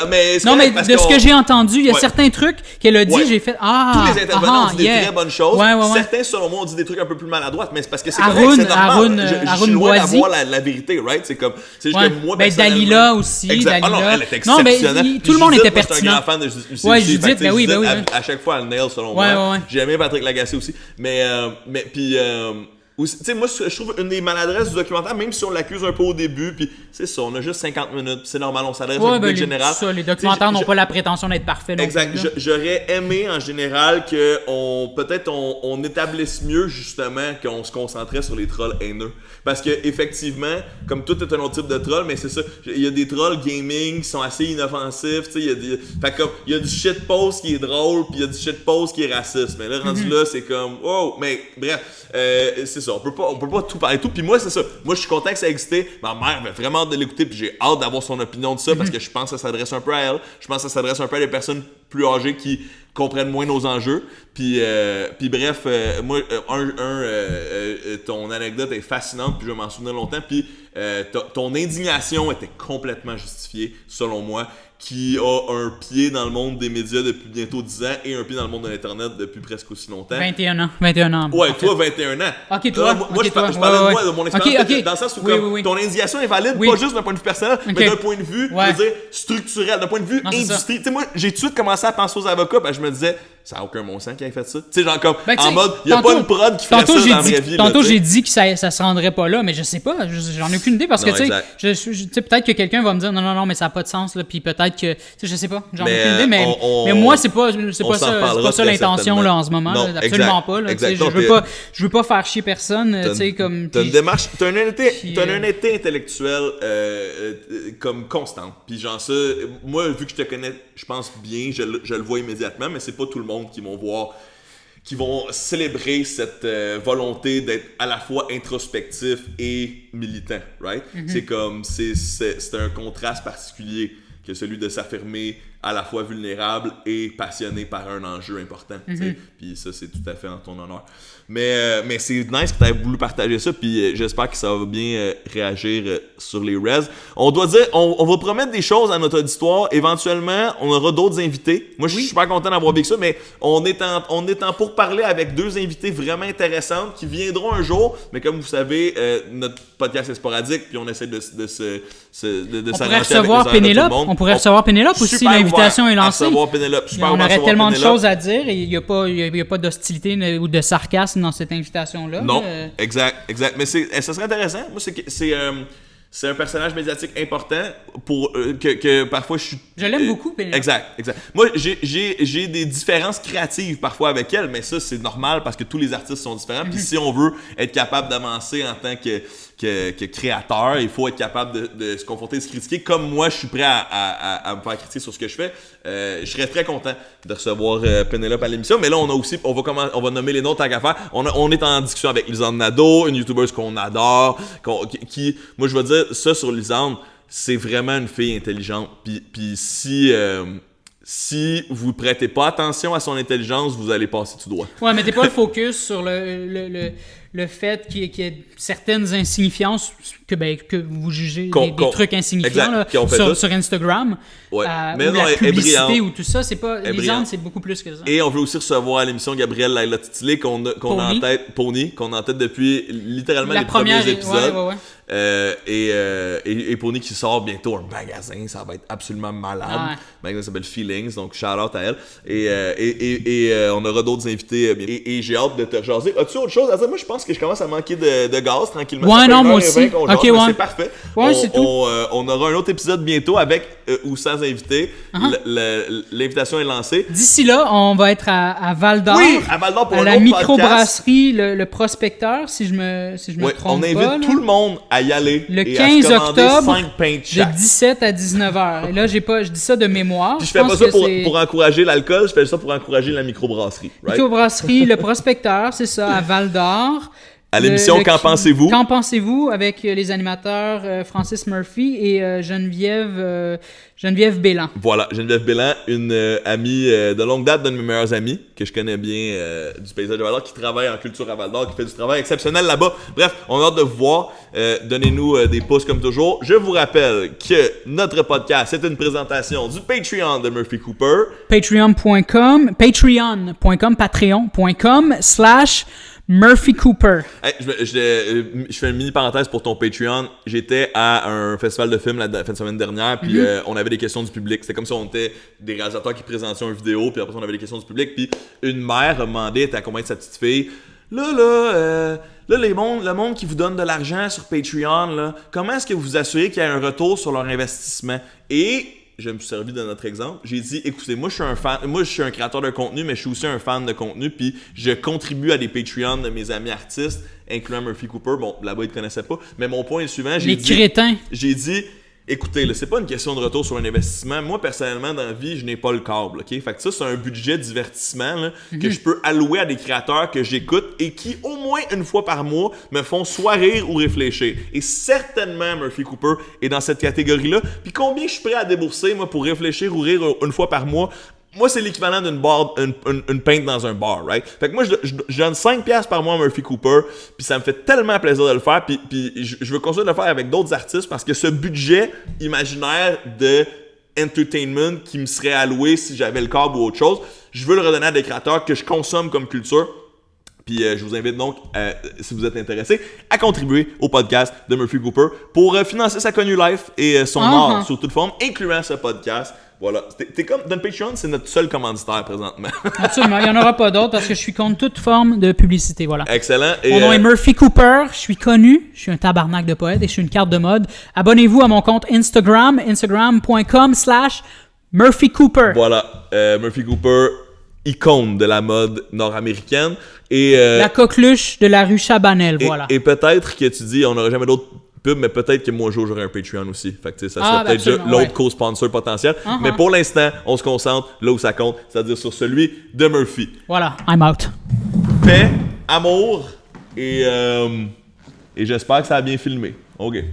Mais ce que j'ai entendu, il y a certains trucs qu'elle a dit, j'ai fait « Ah! » Tous les intervenants ont dit des très bonnes choses. Certains, selon moi, ont dit des trucs un peu plus maladroits, mais c'est parce que c'est correct, c'est normal. Je suis loin d'avoir la vérité, right? C'est comme... C'est juste que moi, Dalila aussi. Exact. Ah non, elle est exceptionnelle. Tout le monde était pertinent. Je suis un grand fan de Lucie. Ouais, Judith, ben oui. À chaque fois, elle nail, selon moi. J'ai aimé Patrick Lagacé aussi. Mais puis... tu sais, moi, je trouve une des maladresses du documentaire, même si on l'accuse un peu au début, puis c'est ça, on a juste 50 minutes, c'est normal, on s'adresse au public général. Ça, les documentaires n'ont pas la prétention d'être parfaits. Exact. J'aurais aimé, en général, qu'on peut-être on établisse mieux, justement, qu'on se concentrait sur les trolls haineux. Parce que effectivement, comme tout est un autre type de troll, mais c'est ça, il y a des trolls gaming qui sont assez inoffensifs, tu sais, il y a du shitpost qui est drôle, puis il y a du shitpost qui est raciste. Mais là, rendu là, c'est comme, oh, mais bref, c'est ça, on peut pas tout parler tout. Puis moi, c'est ça, moi je suis content que ça existait. Ma mère avait vraiment hâte de l'écouter, puis j'ai hâte d'avoir son opinion de ça, parce que je pense que ça s'adresse un peu à elle. Je pense que ça s'adresse un peu à des personnes plus âgées qui comprennent moins nos enjeux. Puis bref, moi, ton anecdote est fascinante, puis je vais m'en souvenir longtemps. Puis ton indignation était complètement justifiée, selon moi, qui a un pied dans le monde des médias depuis bientôt 10 ans et un pied dans le monde de l'Internet depuis presque aussi longtemps. 21 ans. Ouais, toi, 21 ans. Ok, toi. Moi, je parlais de moi, de mon expérience, dans le sens où ton indignation est valide, pas juste d'un point de vue personnel, mais d'un point de vue, je veux dire, structurel, d'un point de vue industrie. Tu sais, moi, j'ai tout de suite commencé à penser aux avocats, parce que je me disais, ça n'a aucun bon sens qui ait fait ça. Tu sais, genre comme, en mode, il n'y a pas une prod qui ferait ça dans la vraie vie. Tantôt, j'ai dit que ça se rendrait pas là, mais je sais pas, j'en ai aucune idée, parce que, tu sais, peut-être que quelqu'un va me dire, non, mais ça n'a pas de sens, là, puis peut-être que, tu sais, je sais pas, j'en ai aucune idée, mais moi, c'est pas ça l'intention, là, en ce moment, absolument pas, là, tu sais, je veux pas faire chier personne, tu sais, comme... T'as une démarche, t'as une honnêteté intellectuelle comme constante, puis genre ça, moi, vu que je te connais, je pense bien, je le vois immédiatement, mais c'est pas tout le monde qui vont célébrer cette volonté d'être à la fois introspectif et militant, right? C'est comme, c'est un contraste particulier que celui de s'affirmer à la fois vulnérable et passionné par un enjeu important. Puis ça, c'est tout à fait en ton honneur. Mais c'est nice que tu aies voulu partager ça, puis j'espère que ça va bien réagir sur les res. On doit dire, on va promettre des choses à notre auditoire. Éventuellement, on aura d'autres invités. Moi, je suis super content d'avoir vécu ça, mais on est en pour parler avec 2 invités vraiment intéressantes qui viendront un jour. Mais comme vous savez, notre podcast est sporadique, puis on essaie de s'arranger avec Pénélope. On pourrait recevoir Pénélope aussi, l'invitation est lancée. On aurait tellement de choses à dire et il n'y a pas d'hostilité ou de sarcasme dans cette invitation-là. Non, exact. Mais ça serait intéressant. Moi, c'est un personnage médiatique important pour que parfois je suis... Je l'aime beaucoup, Pénélope. Exact. Moi, j'ai des différences créatives parfois avec elle, mais ça, c'est normal parce que tous les artistes sont différents. Puis si on veut être capable d'avancer en tant que créateur, il faut être capable de se confronter, de se critiquer. Comme moi, je suis prêt à me faire critiquer sur ce que je fais. Je serais très content de recevoir Pénélope à l'émission. Mais là, on va nommer les noms tant qu'à faire. On est en discussion avec Lisanne Nadeau, une youtubeuse qu'on adore, qui moi, je veux dire, ça sur Lisanne, c'est vraiment une fille intelligente. Puis si vous prêtez pas attention à son intelligence, vous allez passer tout droit. Ouais, mettez pas le focus sur le fait qu'il y ait certaines insignifiances que vous jugez des trucs insignifiants là, sur Instagram. Ouais. Mais ou non, la publicité ou tout ça, c'est pas Lisanne, c'est beaucoup plus que ça. Et on veut aussi recevoir à l'émission Gabrielle Laila Titilé qu'on a en tête, Pony, qu'on a en tête depuis littéralement les premiers épisodes. Et Pony qui sort bientôt un magasin, ça va être absolument malade. Le magasin s'appelle Feelings, donc shout out à elle. Et on aura d'autres invités. Et j'ai hâte de te jaser. As-tu autre chose à dire? Moi, je pense que je commence à manquer de gaz tranquillement. Ouais, non, moi aussi. Ok, c'est parfait. Ouais, c'est tout. On aura un autre épisode bientôt avec ou sans invité. L'invitation est lancée. D'ici là, on va être à Val d'Or. Oui, à Val d'Or pour la microbrasserie, le Prospecteur, si je me trompe pas. On invite tout le monde à y aller. Le 15 octobre, 5 pintes chaque. De 17 à 19h. Et là, je dis ça de mémoire. Puis je fais pas ça pour encourager l'alcool, je fais ça pour encourager la microbrasserie. Right? Microbrasserie, le Prospecteur, c'est ça, à Val d'Or. À l'émission Qu'en pensez-vous? Qu'en pensez-vous avec les animateurs Francis Murphy et Geneviève Bélan. Voilà, Geneviève Bélan, une amie de longue date, d'une de mes meilleures amies, que je connais bien du paysage de Val d'Or, qui travaille en culture à Val d'Or, qui fait du travail exceptionnel là-bas. Bref, on a hâte de vous voir. Donnez-nous des pouces comme toujours. Je vous rappelle que notre podcast, c'est une présentation du Patreon de Murphy Cooper. Patreon.com, Murphy Cooper. Hey, je fais une mini parenthèse pour ton Patreon. J'étais à un festival de films la fin de semaine dernière, puis on avait des questions du public. C'était comme si on était des réalisateurs qui présentaient une vidéo, puis après on avait des questions du public. Puis une mère a demandé, elle était accompagnée de sa petite fille. Là, le monde qui vous donne de l'argent sur Patreon, là, comment est-ce que vous vous assurez qu'il y a un retour sur leur investissement? Et je me suis servi de notre exemple. J'ai dit, écoutez, moi je suis un créateur de contenu, mais je suis aussi un fan de contenu, puis je contribue à des Patreons de mes amis artistes, incluant Murphy Cooper. Bon, là-bas, ils ne te connaissaient pas. Mais mon point est le suivant. Crétins. J'ai dit, écoutez, là, c'est pas une question de retour sur un investissement. Moi, personnellement, dans la vie, je n'ai pas le câble, OK? Fait que ça, c'est un budget divertissement là, que je peux allouer à des créateurs que j'écoute et qui, au moins une fois par mois, me font soit rire ou réfléchir. Et certainement, Murphy Cooper est dans cette catégorie-là. Puis combien je suis prêt à débourser, moi, pour réfléchir ou rire une fois par mois? Moi, c'est l'équivalent une pinte dans un bar, right? Fait que moi, je donne 5$ par mois à Murphy Cooper, puis ça me fait tellement plaisir de le faire, puis je veux continuer de le faire avec d'autres artistes parce que ce budget imaginaire de entertainment qui me serait alloué si j'avais le câble ou autre chose, je veux le redonner à des créateurs que je consomme comme culture. Puis je vous invite donc, si vous êtes intéressé, à contribuer au podcast de Murphy Cooper pour financer sa Connu Life et son art sous toute forme, incluant ce podcast. Voilà. T'es comme, dans le Patreon, c'est notre seul commanditaire présentement. Absolument. Il n'y en aura pas d'autres parce que je suis contre toute forme de publicité. Voilà. Excellent. Mon nom est Murphy Cooper. Je suis connu. Je suis un tabarnak de poète et je suis une carte de mode. Abonnez-vous à mon compte Instagram, instagram.com/Murphy Cooper. Voilà. Murphy Cooper, icône de la mode nord-américaine. Et, la coqueluche de la rue Chabanel. Voilà. Et peut-être que tu dis, on n'aura jamais d'autres pub, mais peut-être que moi, j'aurai un Patreon aussi. Fait que ça serait peut-être l'autre co-sponsor potentiel. Mais pour l'instant, on se concentre là où ça compte, c'est-à-dire sur celui de Murphy. Voilà, I'm out. Paix, amour, et j'espère que ça a bien filmé. OK.